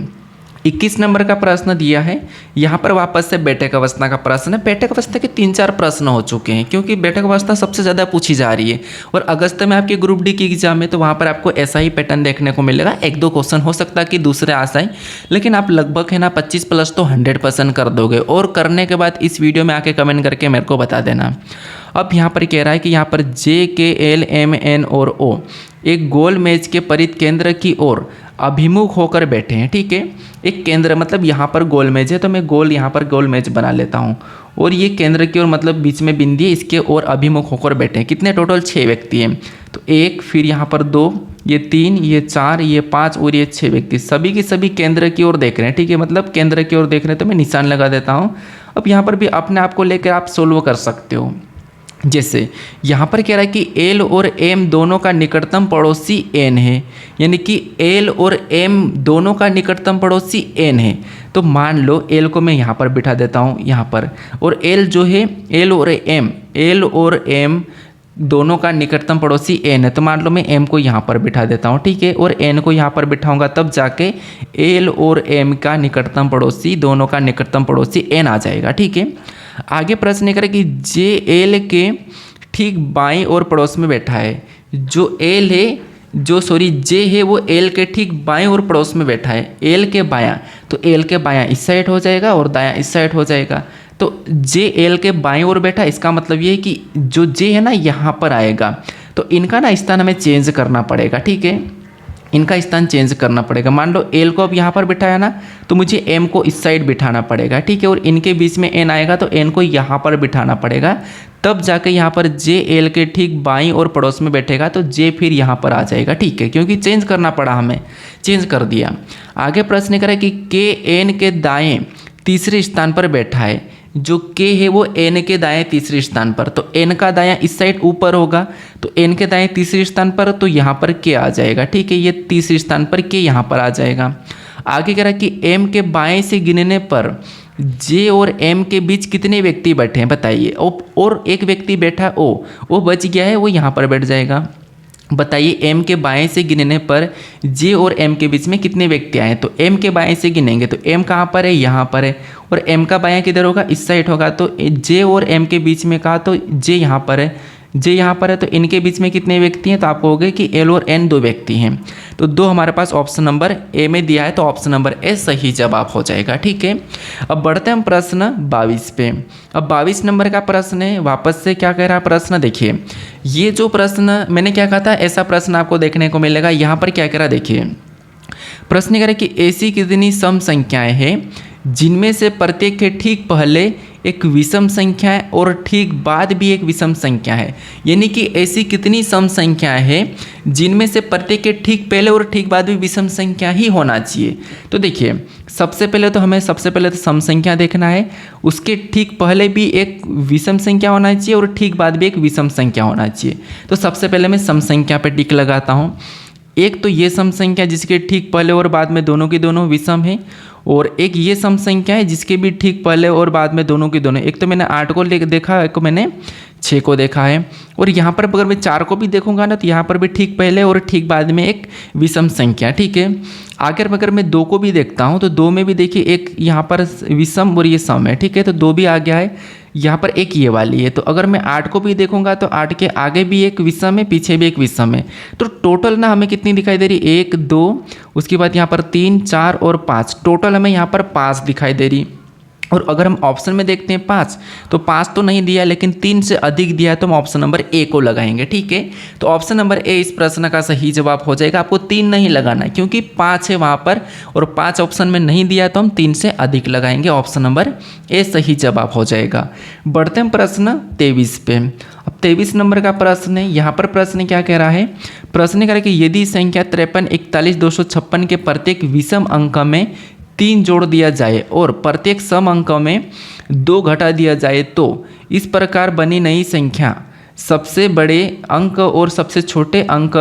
21 नंबर का प्रश्न दिया है, यहाँ पर वापस से बैठक अवस्था का प्रश्न है। बैठक अवस्था के 3-4 प्रश्न हो चुके हैं, क्योंकि बैठक अवस्था सबसे ज़्यादा पूछी जा रही है, और अगस्त में आपके ग्रुप डी की एग्जाम है, तो वहाँ पर आपको ऐसा ही पैटर्न देखने को मिलेगा। 1-2 क्वेश्चन हो सकता है कि दूसरे आ जाए, लेकिन आप लगभग है ना 25+ तो 100% कर दोगे। और करने के बाद इस वीडियो में आके कमेंट करके मेरे को बता देना। अब यहाँ पर कह रहा है कि यहाँ पर जे, के, एल, एम, एन और ओ एक गोल मेज के परिध केंद्र की ओर अभिमुख होकर बैठे हैं, ठीक है। एक केंद्र मतलब यहाँ पर गोल मेज है, तो मैं यहाँ पर गोल मेज बना लेता हूँ, और ये केंद्र की ओर मतलब बीच में बिंदी है, इसके ओर अभिमुख होकर बैठे हैं। कितने टोटल? 6 व्यक्ति हैं। तो 1, फिर यहाँ पर 2, ये 3, ये 4, ये 5 और ये 6 व्यक्ति, सभी के सभी केंद्र की ओर देख रहे हैं, ठीक है। मतलब केंद्र की ओर देख रहे हैं, तो मैं निशान लगा देता हूँ। अब यहाँ पर भी अपने आप को लेकर आप सोल्व कर सकते हो। जैसे यहाँ पर कह रहा है कि एल और एम दोनों का निकटतम पड़ोसी एन है, यानी कि एल और एम दोनों का निकटतम पड़ोसी एन है। तो मान लो एल को मैं यहाँ पर बिठा देता हूँ यहाँ पर, और एल जो है एल और एम दोनों का निकटतम पड़ोसी एन है, तो मान लो मैं एम को यहाँ पर बिठा देता हूँ, ठीक है, और एन को यहाँ पर बिठाऊंगा, तब जाके एल और एम का निकटतम पड़ोसी, दोनों का निकटतम पड़ोसी एन आ जाएगा, ठीक है। आगे प्रश्न करें कि जे एल के ठीक बाईं ओर पड़ोस में बैठा है। जे है वो एल के ठीक बाएं ओर पड़ोस में बैठा है। एल के बायां, तो एल के बायां इस साइड हो जाएगा और दायां इस साइड हो जाएगा। तो जे एल के बाएं ओर बैठा, इसका मतलब ये है कि जो जे है ना यहाँ पर आएगा, तो इनका ना स्थान हमें चेंज करना पड़ेगा, ठीक है। इनका स्थान चेंज करना पड़ेगा। मान लो एल को अब यहाँ पर बिठाया ना, तो मुझे एम को इस साइड बिठाना पड़ेगा, ठीक है, और इनके बीच में एन आएगा, तो एन को यहाँ पर बिठाना पड़ेगा, तब जाके यहाँ पर जे एल के ठीक बाईं और पड़ोस में बैठेगा, तो जे फिर यहाँ पर आ जाएगा, ठीक है, क्योंकि चेंज करना पड़ा, हमें चेंज कर दिया। आगे प्रश्न करें कि के एन के दाएँ तीसरे स्थान पर बैठा है। जो के है वो एन के दाएं तीसरे स्थान पर, तो एन का दायां इस साइड ऊपर होगा, तो एन के दाएं तीसरे स्थान पर, तो यहाँ पर के आ जाएगा, ठीक है, ये तीसरे स्थान पर के यहाँ पर आ जाएगा। आगे कह रहा कि एम के बाएं से गिनने पर जे और एम के बीच कितने व्यक्ति बैठे हैं, बताइए। और एक व्यक्ति बैठा वो बच गया है, वो यहाँ पर बैठ जाएगा। बताइए एम के बाएं से गिनने पर जे और एम के बीच में कितने व्यक्ति आए। तो एम के बाएं से गिनेंगे तो एम कहाँ पर है, यहाँ पर है, और एम का बायां किधर होगा, इस साइड होगा, तो जे और एम के बीच में कहा तो जे यहाँ पर है, जे यहाँ पर है तो इनके बीच में कितने व्यक्ति हैं, तो आपको हो गए कि एल और एन 2 व्यक्ति हैं। तो 2 हमारे पास ऑप्शन नंबर ए में दिया है, तो ऑप्शन नंबर ए सही जवाब हो जाएगा। ठीक है, अब बढ़ते हैं हम प्रश्न 22 पे। अब 22 नंबर का प्रश्न है, वापस से क्या कह रहा है प्रश्न, देखिए ये जो प्रश्न मैंने क्या कहा था, ऐसा प्रश्न आपको देखने को मिलेगा। यहाँ पर क्या कह रहा है, देखिए प्रश्न कह रहा है कि ऐसी कितनी सम संख्याएं हैं जिनमें से प्रत्येक के ठीक पहले एक विषम संख्या है और ठीक बाद भी एक विषम संख्या है। यानी कि ऐसी कितनी सम संख्याएं हैं जिनमें से प्रत्येक के ठीक पहले और ठीक बाद भी विषम संख्या ही होना चाहिए। तो देखिए सबसे पहले तो सम संख्या देखना है, उसके ठीक पहले भी एक विषम संख्या होना चाहिए और ठीक बाद भी एक विषम संख्या होना चाहिए। तो सबसे पहले मैं सम संख्या पर टिक लगाता हूँ। एक तो ये सम संख्या जिसके ठीक पहले और बाद में दोनों की दोनों विषम है, और एक ये सम संख्या है जिसके भी ठीक पहले और बाद में दोनों की दोनों, एक तो मैंने 8 को देखा है, एक को मैंने 6 को देखा है, और यहाँ पर अगर मैं 4 को भी देखूंगा ना तो यहाँ पर भी ठीक पहले और ठीक बाद में एक विषम संख्या। ठीक है, आगे अगर मैं 2 को भी देखता हूँ तो 2 में भी देखिए एक यहाँ पर विषम और ये सम है। ठीक है, तो 2 भी आ गया है, यहाँ पर एक ये वाली है। तो अगर मैं 8 को भी देखूंगा तो 8 के आगे भी एक विषम है, पीछे भी एक विषम है। तो टोटल ना हमें कितनी दिखाई दे रही, 1 2, उसके बाद यहाँ पर 3 4 और 5, टोटल हमें यहाँ पर 5 दिखाई दे रही। और अगर हम ऑप्शन में देखते हैं 5, तो 5 तो नहीं दिया लेकिन 3 से अधिक दिया है, तो हम ऑप्शन नंबर ए को लगाएंगे। ठीक है, तो ऑप्शन नंबर ए इस प्रश्न का सही जवाब हो जाएगा। आपको 3 नहीं लगाना है क्योंकि 5 है वहाँ पर और 5 ऑप्शन में नहीं दिया, तो हम 3 से अधिक लगाएंगे। ऑप्शन नंबर ए सही जवाब हो जाएगा। बढ़ते हैं प्रश्न 23 पे। अब 23 नंबर का प्रश्न है, यहाँ पर प्रश्न क्या कह रहा है, प्रश्न कह रहा है कि यदि संख्या 53 41 256 के प्रत्येक विषम अंक में 3 जोड़ दिया जाए और प्रत्येक सम अंक में 2 घटा दिया जाए तो इस प्रकार बनी नई संख्या सबसे बड़े अंक और सबसे छोटे अंक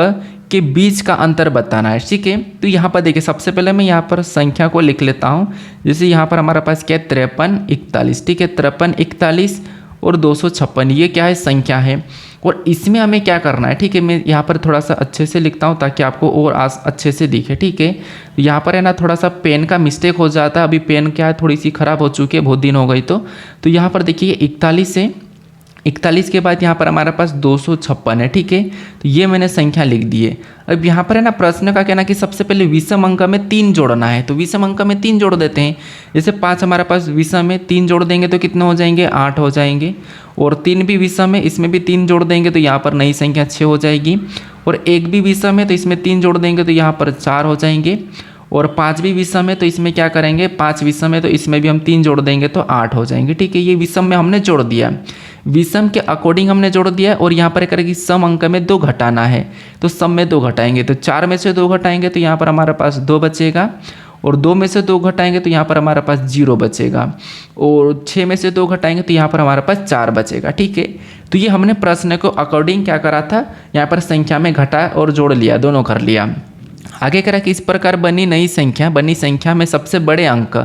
के बीच का अंतर बताना है। ठीक है, तो यहाँ पर देखिए सबसे पहले मैं यहाँ पर संख्या को लिख लेता हूँ। जैसे यहाँ पर हमारे पास क्या है 53 41। ठीक है, 53 41 और 256 ये क्या है संख्या है, और इसमें हमें क्या करना है। ठीक है, मैं यहाँ पर थोड़ा सा अच्छे से लिखता हूँ ताकि आपको और अच्छे से दिखे। ठीक है, यहाँ पर है ना थोड़ा सा पेन का मिस्टेक हो जाता है, अभी पेन क्या है थोड़ी सी ख़राब हो चुकी है, बहुत दिन हो गई। तो यहाँ पर देखिए 41 है, 41 के बाद यहाँ पर हमारे पास 256 है। ठीक है, तो ये मैंने संख्या लिख दी है। अब यहाँ पर है ना प्रश्न का कहना कि सबसे पहले विषम अंक में 3 जोड़ना है, तो विषम अंक में 3 जोड़ देते हैं। जैसे 5 हमारे पास विषम में 3 जोड़ देंगे तो कितने हो जाएंगे, 8 हो जाएंगे, और 3 भी विषम है, इसमें भी 3 जोड़ देंगे तो यहाँ पर नई संख्या 6 हो जाएगी, और 1 भी विषम है तो इसमें 3 जोड़ देंगे तो यहाँ पर 4 हो जाएंगे, और 5 भी विषम है तो इसमें क्या करेंगे, 5 विषम है तो इसमें भी हम 3 जोड़ देंगे तो 8 हो जाएंगे। ठीक है, ये विषम में हमने जोड़ दिया, विषम के अकॉर्डिंग हमने जोड़ दिया, और यहाँ पर करेगी सम अंक में 2 घटाना है, तो सम में 2 घटाएंगे, तो 4 में से 2 घटाएंगे तो यहाँ पर हमारे पास 2 बचेगा, और 2 में से 2 घटाएंगे तो यहाँ पर हमारे पास 0 बचेगा, और 6 में से 2 घटाएंगे तो यहाँ पर हमारे पास 4 बचेगा। ठीक है, तो ये हमने प्रश्न को अकॉर्डिंग क्या करा था, यहाँ पर संख्या में घटा और जोड़ लिया, दोनों कर लिया। आगे करा कि इस प्रकार बनी नई संख्या, बनी संख्या में सबसे बड़े अंक,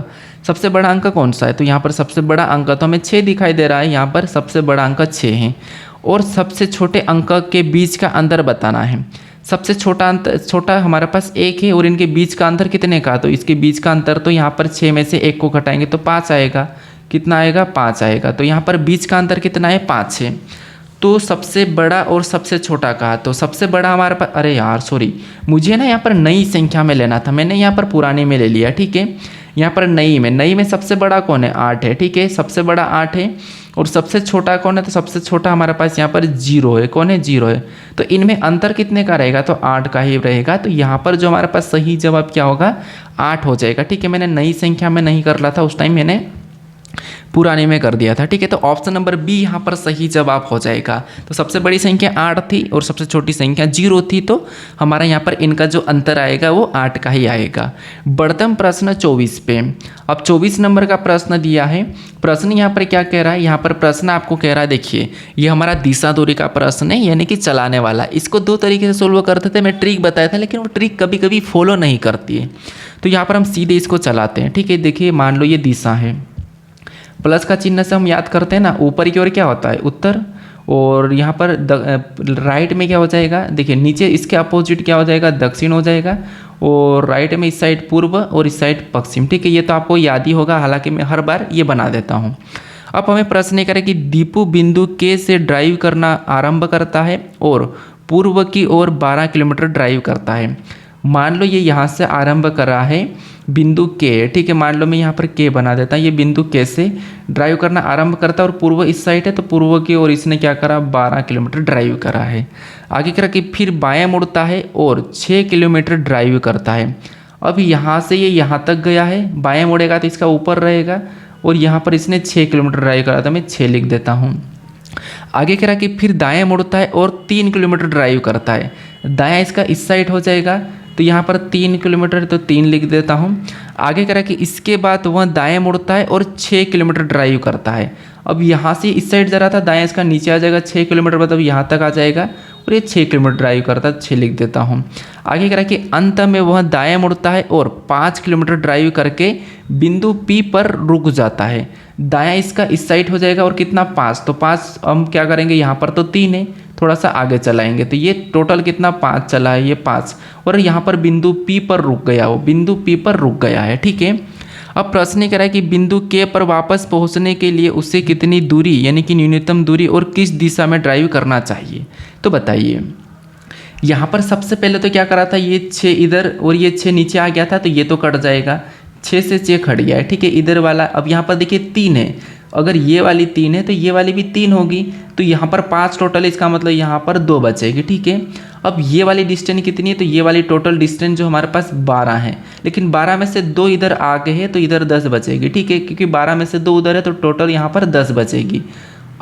सबसे बड़ा अंक कौन सा है, तो यहाँ पर सबसे बड़ा अंक तो हमें 6 दिखाई दे रहा है, यहाँ पर सबसे बड़ा अंक 6 है, और सबसे छोटे अंक के बीच का अंतर बताना है। सबसे छोटा हमारे पास 1 है और इनके बीच का अंतर कितने का, तो इसके बीच का अंतर तो यहाँ पर 6 में से 1 को घटाएंगे तो 5 आएगा, कितना आएगा 5 आएगा, तो यहाँ पर बीच का अंतर कितना है 5 है। तो सबसे बड़ा और सबसे छोटा कहा, तो सबसे बड़ा हमारे पास, अरे यार सॉरी, मुझे ना यहाँ पर नई संख्या में लेना था, मैंने यहाँ पर पुराने में ले लिया। ठीक है, यहाँ पर नई में सबसे बड़ा कौन है, 8 है। ठीक है, सबसे बड़ा 8 है, और सबसे छोटा कौन है, तो सबसे छोटा हमारे पास यहाँ पर 0 है, कौन है 0 है, तो इनमें अंतर कितने का रहेगा, तो 8 का ही रहेगा। तो यहाँ पर जो हमारे पास सही जवाब क्या होगा, 8 हो जाएगा। ठीक है, मैंने नई संख्या में नहीं कर रहा था उस टाइम, मैंने पुराने में कर दिया था। ठीक है, तो ऑप्शन नंबर बी यहाँ पर सही जवाब हो जाएगा। तो सबसे बड़ी संख्या 8 थी और सबसे छोटी संख्या 0 थी, तो हमारा यहाँ पर इनका जो अंतर आएगा वो 8 का ही आएगा। बढ़ते हम प्रश्न 24 पे। अब 24 नंबर का प्रश्न दिया है। प्रश्न यहाँ पर क्या कह रहा है, यहाँ पर प्रश्न आपको कह रहा है, देखिए ये हमारा दिशा दूरी का प्रश्न है, यानी कि चलाने वाला। इसको 2 तरीके से सोल्व करते थे, मैं ट्रिक बताया था, लेकिन वो ट्रिक कभी कभी फॉलो नहीं करती है। तो यहाँ पर हम सीधे इसको चलाते हैं। ठीक है, देखिए मान लो ये दिशा है, प्लस का चिन्ह से हम याद करते हैं ना, ऊपर की ओर क्या होता है उत्तर, और यहाँ पर राइट में क्या हो जाएगा, देखिए नीचे इसके अपोजिट क्या हो जाएगा, दक्षिण हो जाएगा, और राइट में इस साइड पूर्व और इस साइड पश्चिम। ठीक है, ये तो आपको याद ही होगा, हालांकि मैं हर बार ये बना देता हूँ। अब हमें प्रश्न करें कि दीपू बिंदु के से ड्राइव करना आरंभ करता है और पूर्व की ओर 12 किलोमीटर ड्राइव करता है। मान लो ये यहाँ से आरंभ करा है बिंदु के, ठीक है, मान लो मैं यहाँ पर के बना देता हूँ। ये बिंदु के से ड्राइव करना आरंभ करता है और पूर्व इस साइड है, तो पूर्व की ओर इसने क्या करा, 12 किलोमीटर ड्राइव करा है। आगे करा कि फिर बाएं मुड़ता है और 6 किलोमीटर ड्राइव करता है। अब यहाँ से ये यहाँ तक गया है, बाएं मुड़ेगा तो इसका ऊपर रहेगा, और यहाँ पर इसने 6 किलोमीटर ड्राइव करा था, मैं 6 लिख देता हूँ। आगे करा कि फिर दाएं मुड़ता है और 3 किलोमीटर ड्राइव करता है। दायां इसका इस साइड हो जाएगा, तो यहाँ पर 3 किलोमीटर, तो 3 लिख देता हूँ। आगे करा कि इसके बाद वह दाएं मुड़ता है और 6 किलोमीटर ड्राइव करता है। अब यहाँ से इस साइड जा रहा था, दाएं इसका नीचे आ जाएगा, 6 किलोमीटर मतलब यहाँ तक आ जाएगा, और ये 6 किलोमीटर ड्राइव करता है, 6 लिख देता हूँ। आगे करा कि अंत में वह दाएं मुड़ता है और 5 किलोमीटर ड्राइव करके बिंदु P पर रुक जाता है। दायां इसका इस साइड हो जाएगा और कितना, 5, तो 5 हम क्या करेंगे, यहाँ पर तो 3 है, थोड़ा सा आगे चलाएंगे तो ये टोटल कितना, 5 चला है, ये 5, और यहाँ पर बिंदु P पर रुक गया, वो बिंदु P पर रुक गया है, ठीक है। अब प्रश्न ये कह रहा है कि बिंदु K पर वापस पहुँचने के लिए उसे कितनी दूरी यानी कि न्यूनतम दूरी और किस दिशा में ड्राइव करना चाहिए, तो बताइए। यहाँ पर सबसे पहले तो क्या करा था, ये 6 इधर और ये 6 नीचे आ गया था, तो ये तो कट जाएगा, 6 से 6 कट गया है, ठीक है। इधर वाला अब यहाँ पर देखिए 3 है, अगर ये वाली 3 है तो ये वाली भी 3 होगी, तो यहाँ पर 5 टोटल, इसका मतलब यहाँ पर 2 बचेगी, ठीक है। अब ये वाली डिस्टेंस कितनी है, तो ये वाली टोटल डिस्टेंस जो हमारे पास 12 है, लेकिन 12 में से 2 इधर आगे है तो इधर 10 बचेगी, ठीक है, क्योंकि 12 में से 2 उधर है तो टोटल यहाँ पर 10 बचेगी।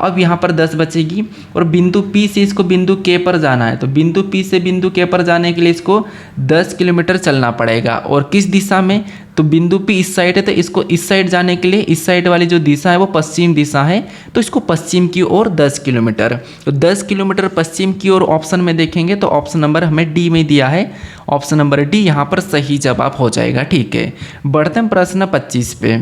अब यहाँ पर 10 बचेगी और बिंदु P से इसको बिंदु K पर जाना है, तो बिंदु P से बिंदु K पर जाने के लिए इसको 10 किलोमीटर चलना पड़ेगा। और किस दिशा में, तो बिंदु P इस साइड है, तो इसको इस साइड जाने के लिए इस साइड वाली जो दिशा है वो पश्चिम दिशा है, तो इसको पश्चिम की ओर 10 किलोमीटर, तो 10 किलोमीटर पश्चिम की ओर ऑप्शन में देखेंगे तो ऑप्शन नंबर हमें डी में दिया है, ऑप्शन नंबर डी यहाँ पर सही जवाब हो जाएगा, ठीक है। बढ़ते हैं प्रश्न 25 पे।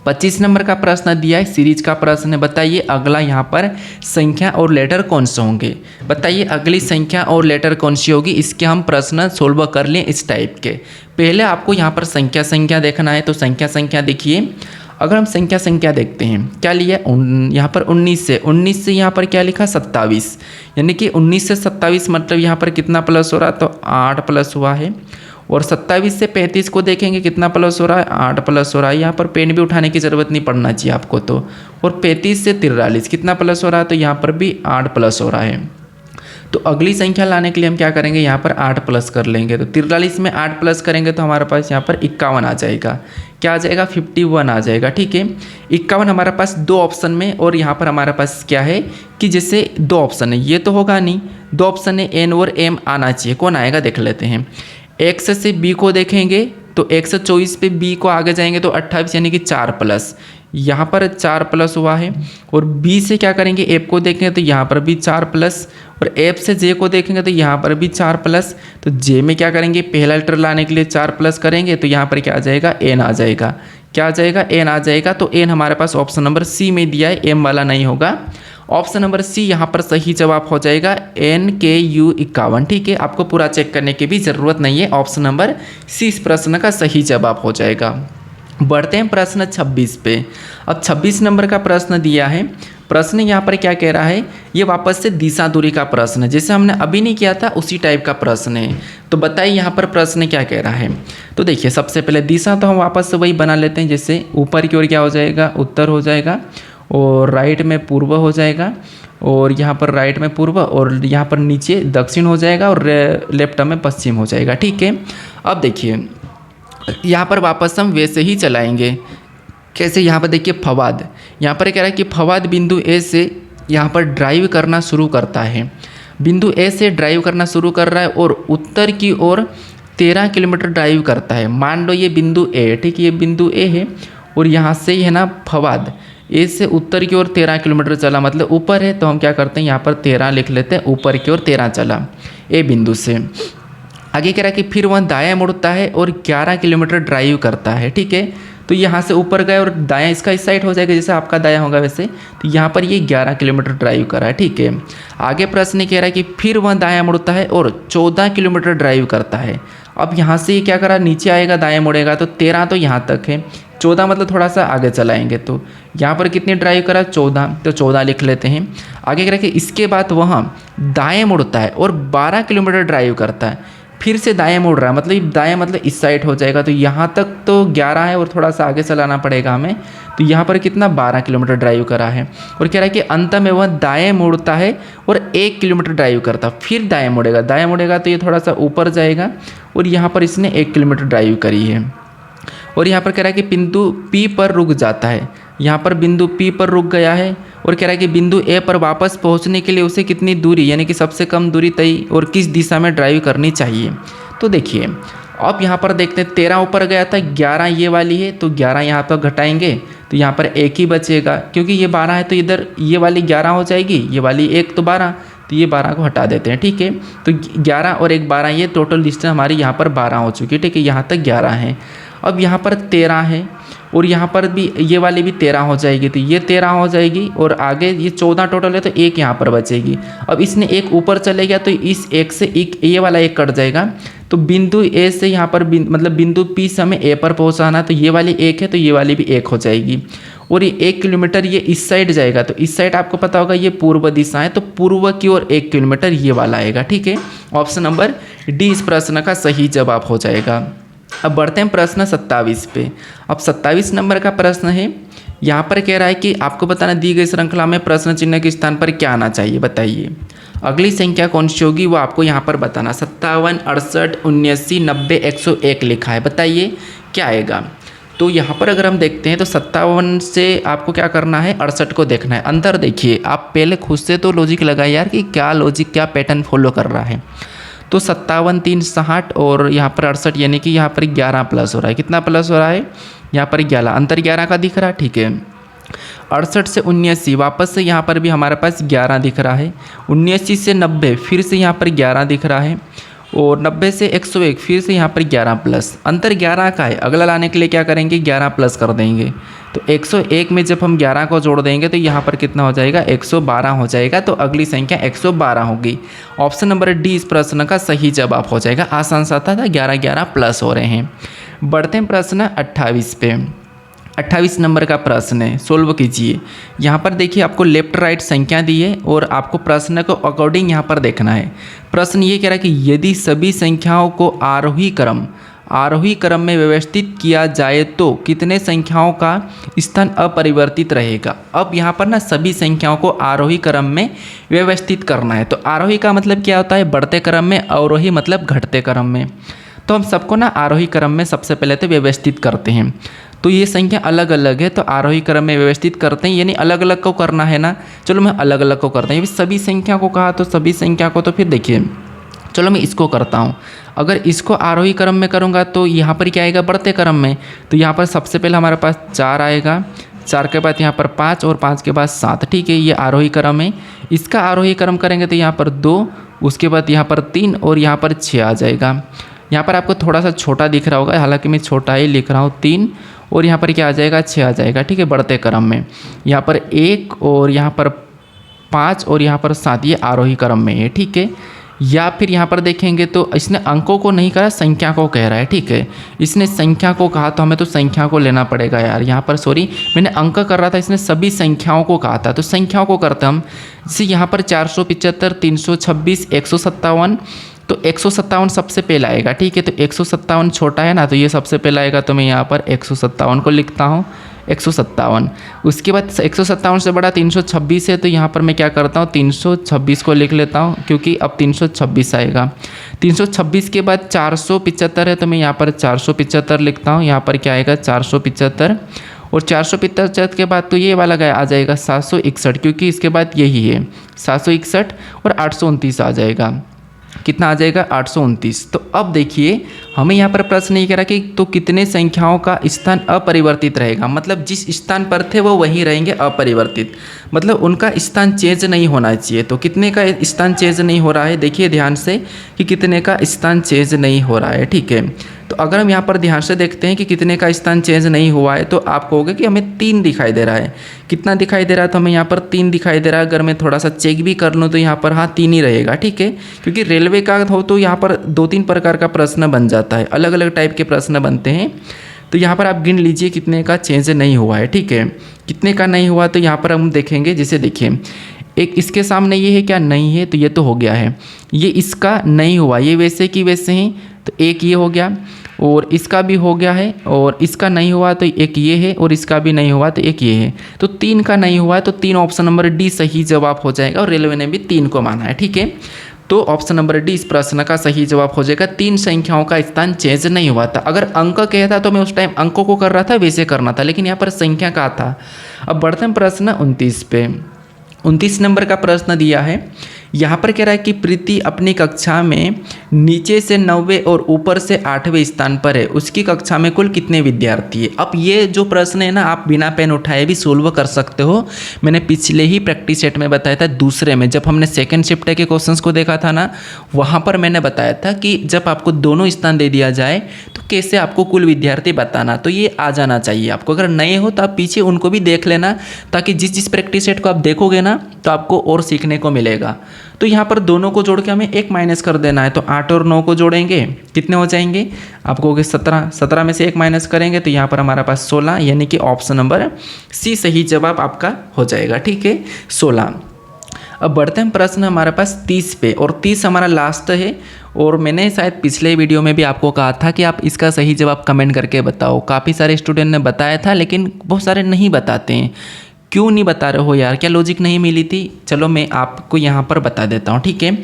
25 नंबर का प्रश्न दिया है, सीरीज का प्रश्न है। बताइए अगला यहाँ पर संख्या और लेटर कौन से होंगे, बताइए अगली संख्या और लेटर कौन सी होगी, इसके हम प्रश्न सोल्व कर लें इस टाइप के। पहले आपको यहाँ पर संख्या देखना है, तो संख्या देखिए। अगर हम संख्या देखते हैं, क्या लिया यहाँ पर 19 से यहाँ पर क्या लिखा 27, यानी कि 19 से 27 मतलब यहाँ पर कितना प्लस हो रहा है, तो 8 प्लस हुआ है। और 27 से 35 को देखेंगे कितना प्लस हो रहा है, 8 प्लस हो रहा है, यहाँ पर पेन भी उठाने की ज़रूरत नहीं पड़ना चाहिए आपको तो। और 35 से 43 कितना प्लस हो रहा है, तो यहाँ पर भी 8 प्लस हो रहा है। तो अगली संख्या लाने के लिए हम क्या करेंगे, यहाँ पर 8 प्लस कर लेंगे, तो 43 में 8 प्लस करेंगे तो हमारे पास यहाँ पर 51 आ जाएगा, क्या आ जाएगा 51 आ जाएगा, ठीक है। 51 हमारे पास 2 ऑप्शन में, और यहाँ पर हमारे पास क्या है कि जैसे 2 ऑप्शन है, ये तो होगा नहीं, 2 ऑप्शन है एन और एम आना चाहिए, कौन आएगा देख लेते हैं। x से b को देखेंगे तो x से 24 पे b को आगे जाएंगे तो 28 यानी कि 4 प्लस, यहाँ पर 4 प्लस हुआ है। और b से क्या करेंगे, f को देखेंगे तो यहाँ पर भी 4 प्लस, और f से j को देखेंगे तो यहाँ पर भी 4 प्लस। तो j में क्या करेंगे, पहला लेटर लाने के लिए 4 प्लस करेंगे तो यहाँ पर क्या आ जाएगा, n आ जाएगा, क्या आ जाएगा, n आ जाएगा। तो n हमारे पास ऑप्शन नंबर सी में दिया है, m वाला नहीं होगा। ऑप्शन नंबर सी यहाँ पर सही जवाब हो जाएगा, NKU 51, ठीक है। आपको पूरा चेक करने की भी ज़रूरत नहीं है, ऑप्शन नंबर सी इस प्रश्न का सही जवाब हो जाएगा। बढ़ते हैं प्रश्न 26 पे। अब 26 नंबर का प्रश्न दिया है, प्रश्न यहाँ पर क्या कह रहा है, ये वापस से दिशा दूरी का प्रश्न है, जैसे हमने अभी नहीं किया था उसी टाइप का प्रश्न है। तो बताइए यहाँ पर प्रश्न क्या कह रहा है। तो देखिए सबसे पहले दिशा तो हम वापस से वही बना लेते हैं, जैसे ऊपर की ओर क्या हो जाएगा, उत्तर हो जाएगा, और राइट में पूर्व हो जाएगा, और यहाँ पर राइट में पूर्व, और यहाँ पर नीचे दक्षिण हो जाएगा, और लेफ्ट में पश्चिम हो जाएगा, ठीक है। अब देखिए यहाँ पर वापस हम वैसे ही चलाएंगे, कैसे, यहाँ पर देखिए फवाद, यहाँ पर कह रहा है कि फवाद बिंदु ए से यहाँ पर ड्राइव करना शुरू करता है, बिंदु ए से ड्राइव करना शुरू कर रहा है और उत्तर की ओर 13 किलोमीटर ड्राइव करता है। मान लो ये बिंदु ए, ठीक है, ये बिंदु ए है, और यहाँ से ही है ना फवाद ए से उत्तर की ओर 13 किलोमीटर चला, मतलब ऊपर है, तो हम क्या करते हैं यहाँ पर 13 लिख लेते हैं, ऊपर की ओर 13 चला ए बिंदु से। आगे कह रहा है कि फिर वह दायां मुड़ता है और 11 किलोमीटर ड्राइव करता है, ठीक है। तो यहाँ से ऊपर गए और दायां इसका इस साइड हो जाएगा जैसे आपका दायां होगा वैसे। तो यहाँ पर ये 11 किलोमीटर ड्राइव करा है, ठीक है। आगे प्रश्न कह रहा है कि फिर वह दायां मुड़ता है और 14 किलोमीटर ड्राइव करता है। अब यहाँ से ये क्या करा, नीचे आएगा दाएं मुड़ेगा तो 13 तो यहाँ तक है, 14 मतलब थोड़ा सा आगे चलाएंगे तो यहाँ पर कितनी ड्राइव करा, 14, तो 14 लिख लेते हैं। आगे कह रहा है कि इसके बाद वह दाएं मुड़ता है और 12 किलोमीटर ड्राइव करता है, फिर से दाएं मुड़ रहा है, मतलब दाएं मतलब इस साइड हो जाएगा। तो यहाँ तक तो 11 है और थोड़ा सा आगे चलाना पड़ेगा हमें। तो यहाँ पर कितना 12 किलोमीटर ड्राइव करा है। और कह रहा है कि अंत में वह दाएं मुड़ता है और 1 किलोमीटर ड्राइव करता है, फिर दाएं मुड़ेगा, दाएं मुड़ेगा तो ये थोड़ा सा ऊपर जाएगा और यहाँ पर इसने 1 किलोमीटर ड्राइव करी है। और यहाँ पर कह रहा है कि बिंदु P पर रुक जाता है, यहाँ पर बिंदु P पर रुक गया है। और कह रहा है कि बिंदु A पर वापस पहुँचने के लिए उसे कितनी दूरी यानी कि सबसे कम दूरी तय और किस दिशा में ड्राइव करनी चाहिए। तो देखिए अब यहाँ पर देखते हैं 13 ऊपर गया था, 11 ये वाली है, तो 11 यहाँ पर घटाएंगे तो यहाँ पर 1 ही बचेगा, क्योंकि ये 12 है तो इधर ये वाली 11 हो जाएगी, ये वाली 1 तो 12, तो ये 12 को हटा देते हैं, ठीक है। तो 11 और 1 12, ये टोटल डिस्टेंस हमारी यहाँ पर 12 हो चुकी है, ठीक है। यहाँ तक 11 है। अब यहाँ पर 13 है और यहाँ पर भी ये वाली भी 13 हो जाएगी, तो ये 13 हो जाएगी और आगे ये 14 टोटल है तो 1 यहाँ पर बचेगी। अब इसने 1 ऊपर चले गया तो इस 1 से ये वाला 1 कट जाएगा। तो बिंदु A से यहाँ पर मतलब बिंदु P से हमें A पर पहुँचाना, तो ये वाली 1 है तो ये वाली भी 1 हो जाएगी। और ये 1 किलोमीटर ये इस साइड जाएगा, तो इस साइड आपको पता होगा ये पूर्व दिशा है, तो पूर्व की ओर 1 किलोमीटर ये वाला आएगा, ठीक है। ऑप्शन नंबर डी इस प्रश्न का सही जवाब हो जाएगा। अब बढ़ते हैं प्रश्न 27 पे। अब 27 नंबर का प्रश्न है, यहाँ पर कह रहा है कि आपको बताना दी गई श्रृंखला में प्रश्न चिन्ह के स्थान पर क्या आना चाहिए, बताइए। अगली संख्या कौन सी होगी वो आपको यहाँ पर बताना। 57, 68, 79, 90, 101 लिखा है, बताइए क्या आएगा। तो यहाँ पर अगर हम देखते हैं तो 57 से आपको क्या करना है, 68 को देखना है। अंतर देखिए, आप पहले खुद से तो लॉजिक लगाए यार कि क्या लॉजिक क्या पैटर्न फॉलो कर रहा है। तो 57, 3, 60 और यहाँ पर 68 यानी कि यहाँ पर 11 प्लस हो रहा है। कितना प्लस हो रहा है, यहाँ पर 11, अंतर 11 का दिख रहा है, ठीक है। 68 से 79 वापस से यहाँ पर भी हमारे पास 11 दिख रहा है। 79 से 90 फिर से यहाँ पर 11 दिख रहा है और 90 से 101 फिर से यहाँ पर 11 प्लस, अंतर 11 का है। अगला लाने के लिए क्या करेंगे, 11 प्लस कर देंगे। तो 101 में जब हम 11 को जोड़ देंगे तो यहाँ पर कितना हो जाएगा, 112 हो जाएगा। तो अगली संख्या 112 होगी। ऑप्शन नंबर डी इस प्रश्न का सही जवाब हो जाएगा। आसान सा था, 11 11 प्लस हो रहे हैं। बढ़ते हैं प्रश्न 28 पे। 28 नंबर का प्रश्न है, सोल्व कीजिए। यहाँ पर देखिए आपको लेफ्ट राइट संख्या दी है और आपको प्रश्न को अकॉर्डिंग यहाँ पर देखना है। प्रश्न ये कह रहा है कि यदि सभी संख्याओं को आरोही क्रम में व्यवस्थित किया जाए तो कितने संख्याओं का स्थान अपरिवर्तित रहेगा। अब यहाँ पर ना सभी संख्याओं को आरोही क्रम में व्यवस्थित करना है। तो आरोही का मतलब क्या होता है, बढ़ते क्रम में, अवरोही मतलब घटते क्रम में। तो हम सबको ना आरोही क्रम में सबसे पहले तो व्यवस्थित करते हैं। तो ये संख्या अलग अलग है तो आरोही क्रम में व्यवस्थित करते हैं, यानी अलग अलग को करना है ना। चलो मैं अलग अलग को करता हूँ, सभी संख्या को कहा तो सभी संख्या को, तो फिर देखिए चलो मैं इसको करता हूँ। अगर इसको आरोही क्रम में करूँगा तो यहाँ पर क्या आएगा, बढ़ते क्रम में। तो यहाँ पर सबसे पहले हमारे पास 4 आएगा, 4 के बाद यहाँ पर 5 और 5 के बाद 7, ठीक है। ये आरोही क्रम है। इसका आरोही क्रम करेंगे तो यहाँ पर 2, उसके बाद यहाँ पर 3 और यहाँ पर 6 आ जाएगा। यहाँ पर आपको थोड़ा सा छोटा दिख रहा होगा, हालांकि मैं छोटा ही लिख रहा हूँ, 3 और यहाँ पर क्या आ जाएगा, 6 आ जाएगा, ठीक है, बढ़ते क्रम में। यहाँ पर 1 और यहाँ पर 5 और यहाँ पर 7, ये आरोही क्रम में है, ठीक है। या फिर यहाँ पर देखेंगे तो इसने अंकों को नहीं कहा, संख्या को कह रहा है, ठीक है। इसने संख्या को कहा तो हमें तो संख्या को लेना पड़ेगा यार। यहाँ पर सॉरी मैंने अंक कर रहा था, इसने सभी संख्याओं को कहा था, तो संख्याओं को करते हम। जैसे यहाँ पर 475, 326, 157, तो 157 सबसे पहला आएगा, ठीक है। तो 157 छोटा है ना, तो ये सबसे पहला आएगा, तो मैं यहाँ पर 157 को लिखता हूँ, 157। उसके बाद 157 से बड़ा 326 है, तो यहाँ पर मैं क्या करता हूँ, 326 को लिख लेता हूँ, क्योंकि अब 326 आएगा। 326 के बाद 475 है, तो मैं यहाँ पर 475 लिखता हूँ। यहाँ पर क्या आएगा, 475 और 475 के बाद तो ये वाला आ जाएगा 761, क्योंकि इसके बाद यही है 761 और 829 आ जाएगा। कितना आ जाएगा, 829। तो अब देखिए हमें यहाँ पर प्रश्न ये कह रहा कि तो कितने संख्याओं का स्थान अपरिवर्तित रहेगा, मतलब जिस स्थान पर थे वो वहीं रहेंगे अपरिवर्तित, मतलब उनका स्थान चेंज नहीं होना चाहिए। तो कितने का स्थान चेंज नहीं हो रहा है, देखिए ध्यान से कि कितने का स्थान चेंज नहीं हो रहा है, ठीक है। तो तो अगर हम यहाँ पर ध्यान से देखते हैं कि कितने का स्थान चेंज नहीं हुआ है, तो आप कहोगे कि हमें 3 दिखाई दे रहा है। कितना दिखाई दे रहा है? तो हमें यहाँ पर 3 दिखाई दे रहा है। अगर मैं थोड़ा सा चेक भी कर लूँ तो यहाँ पर हाँ 3 ही रहेगा, ठीक है। क्योंकि रेलवे का हो तो यहाँ पर 2-3 प्रकार का प्रश्न बन जाता है, अलग अलग टाइप के प्रश्न बनते हैं। तो यहाँ पर आप गिन लीजिए कितने का चेंज नहीं हुआ है, ठीक है। कितने का नहीं हुआ तो यहाँ पर हम देखेंगे, जैसे देखिए एक इसके सामने ये है क्या? नहीं है, तो ये तो हो गया है। ये इसका नहीं हुआ, ये वैसे की वैसे ही, तो एक ये हो गया और इसका भी हो गया है, और इसका नहीं हुआ तो एक ये है, और इसका भी नहीं हुआ तो एक ये है। तो 3 का नहीं हुआ है, तो 3 ऑप्शन नंबर डी सही जवाब हो जाएगा, और रेलवे ने भी 3 को माना है, ठीक है। तो ऑप्शन नंबर डी इस प्रश्न का सही जवाब हो जाएगा। 3 संख्याओं का स्थान चेंज नहीं हुआ था। अगर अंक कहता तो मैं उस टाइम अंकों को कर रहा था, वैसे करना था, लेकिन यहाँ पर संख्या का था। अब बढ़ते हैं प्रश्न 29 पे। 29 नंबर का प्रश्न दिया है। यहाँ पर कह रहा है कि प्रीति अपनी कक्षा में नीचे से 90 और ऊपर से 8वें स्थान पर है, उसकी कक्षा में कुल कितने विद्यार्थी है? अब ये जो प्रश्न है ना, आप बिना पेन उठाए भी सोल्व कर सकते हो। मैंने पिछले ही प्रैक्टिस सेट में बताया था, दूसरे में जब हमने सेकंड शिफ्ट के क्वेश्चंस को देखा था ना, वहाँ पर मैंने बताया था कि जब आपको दोनों स्थान दे दिया जाए तो कैसे आपको कुल विद्यार्थी बताना, तो ये आ जाना चाहिए आपको। अगर नए हो तो आप पीछे उनको भी देख लेना, ताकि जिस प्रैक्टिस सेट को आप देखोगे ना तो आपको और सीखने को मिलेगा। तो यहाँ पर दोनों को जोड़ के हमें 1 माइनस कर देना है। तो 8 और 9 को जोड़ेंगे, कितने हो जाएंगे? आपको 17, 17 में से 1 माइनस करेंगे तो यहाँ पर हमारे पास 16, यानी कि ऑप्शन नंबर सी सही जवाब आपका हो जाएगा, ठीक है, 16। अब बढ़ते हैं प्रश्न हमारे पास 30 पे, और 30 हमारा लास्ट है। और मैंने शायद पिछले वीडियो में भी आपको कहा था कि आप इसका सही जवाब कमेंट करके बताओ। काफ़ी सारे स्टूडेंट ने बताया था, लेकिन बहुत सारे नहीं बताते हैं। क्यों नहीं बता रहे हो यार? क्या लॉजिक नहीं मिली थी? चलो मैं आपको यहाँ पर बता देता हूँ, ठीक है।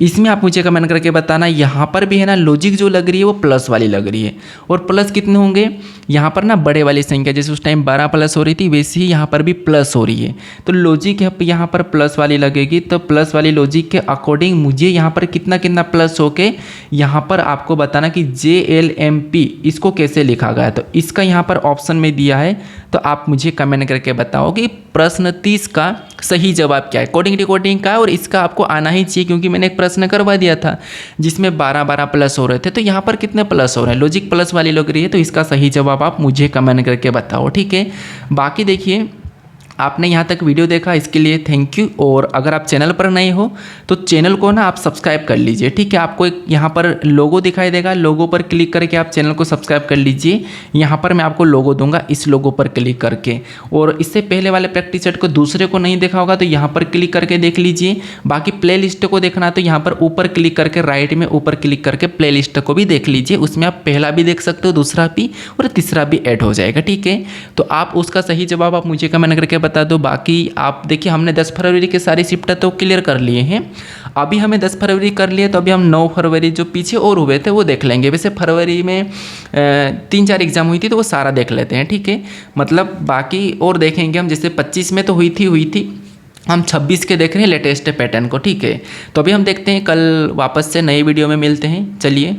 इसमें आप मुझे कमेंट करके बताना। यहाँ पर भी है ना, लॉजिक जो लग रही है वो प्लस वाली लग रही है, और प्लस कितने होंगे? यहाँ पर ना बड़े वाली संख्या, जैसे उस टाइम 12 प्लस हो रही थी, वैसे ही यहाँ पर भी प्लस हो रही है। तो लॉजिक यहाँ पर प्लस वाली लगेगी। तो प्लस वाली लॉजिक के अकॉर्डिंग मुझे यहाँ पर कितना कितना प्लस होके यहाँ पर आपको बताना कि JLMP इसको कैसे लिखा गया। तो इसका यहाँ पर ऑप्शन में दिया है, तो आप मुझे कमेंट करके बताओ कि प्रश्न 30 का सही जवाब क्या है। कोडिंग डिकोडिंग का, और इसका आपको आना ही चाहिए, क्योंकि मैंने एक प्रश्न करवा दिया था जिसमें 12-12 प्लस हो रहे थे। तो यहाँ पर कितने प्लस हो रहे हैं? लॉजिक प्लस वाली लग रही है। तो इसका सही जवाब आप मुझे कमेंट करके बताओ, ठीक है। बाकी देखिए, आपने यहाँ तक वीडियो देखा, इसके लिए थैंक यू। और अगर आप चैनल पर नए हो तो चैनल को ना आप सब्सक्राइब कर लीजिए, ठीक है। आपको एक यहाँ पर लोगो दिखाई देगा, लोगो पर क्लिक करके आप चैनल को सब्सक्राइब कर लीजिए। यहाँ पर मैं आपको लोगो दूंगा, इस लोगो पर क्लिक करके। और इससे पहले वाले प्रैक्टिस सेट को दूसरे को नहीं देखा होगा तो यहाँ पर क्लिक करके देख लीजिए। बाकी प्ले लिस्ट को देखना तो यहाँ पर ऊपर क्लिक करके, राइट में ऊपर क्लिक करके प्ले लिस्ट को भी देख लीजिए। उसमें आप पहला भी देख सकते हो, दूसरा भी, और तीसरा भी ऐड हो जाएगा, ठीक है। तो आप उसका सही जवाब आप मुझे कमेंट करके बता दो। बाकी आप देखिए, हमने 10 फरवरी के सारी शिफ्ट तो क्लियर कर लिए हैं। अभी हमें 10 फरवरी कर लिए, तो अभी हम 9 फरवरी जो पीछे और हुए थे वो देख लेंगे। वैसे फरवरी में 3-4 एग्जाम हुई थी, तो वो सारा देख लेते हैं, ठीक है। मतलब बाकी और देखेंगे हम, जैसे 25 में तो हुई थी, हम 26 के देख रहे हैं लेटेस्ट पैटर्न को, ठीक है। तो अभी हम देखते हैं, कल वापस से नई वीडियो में मिलते हैं। चलिए।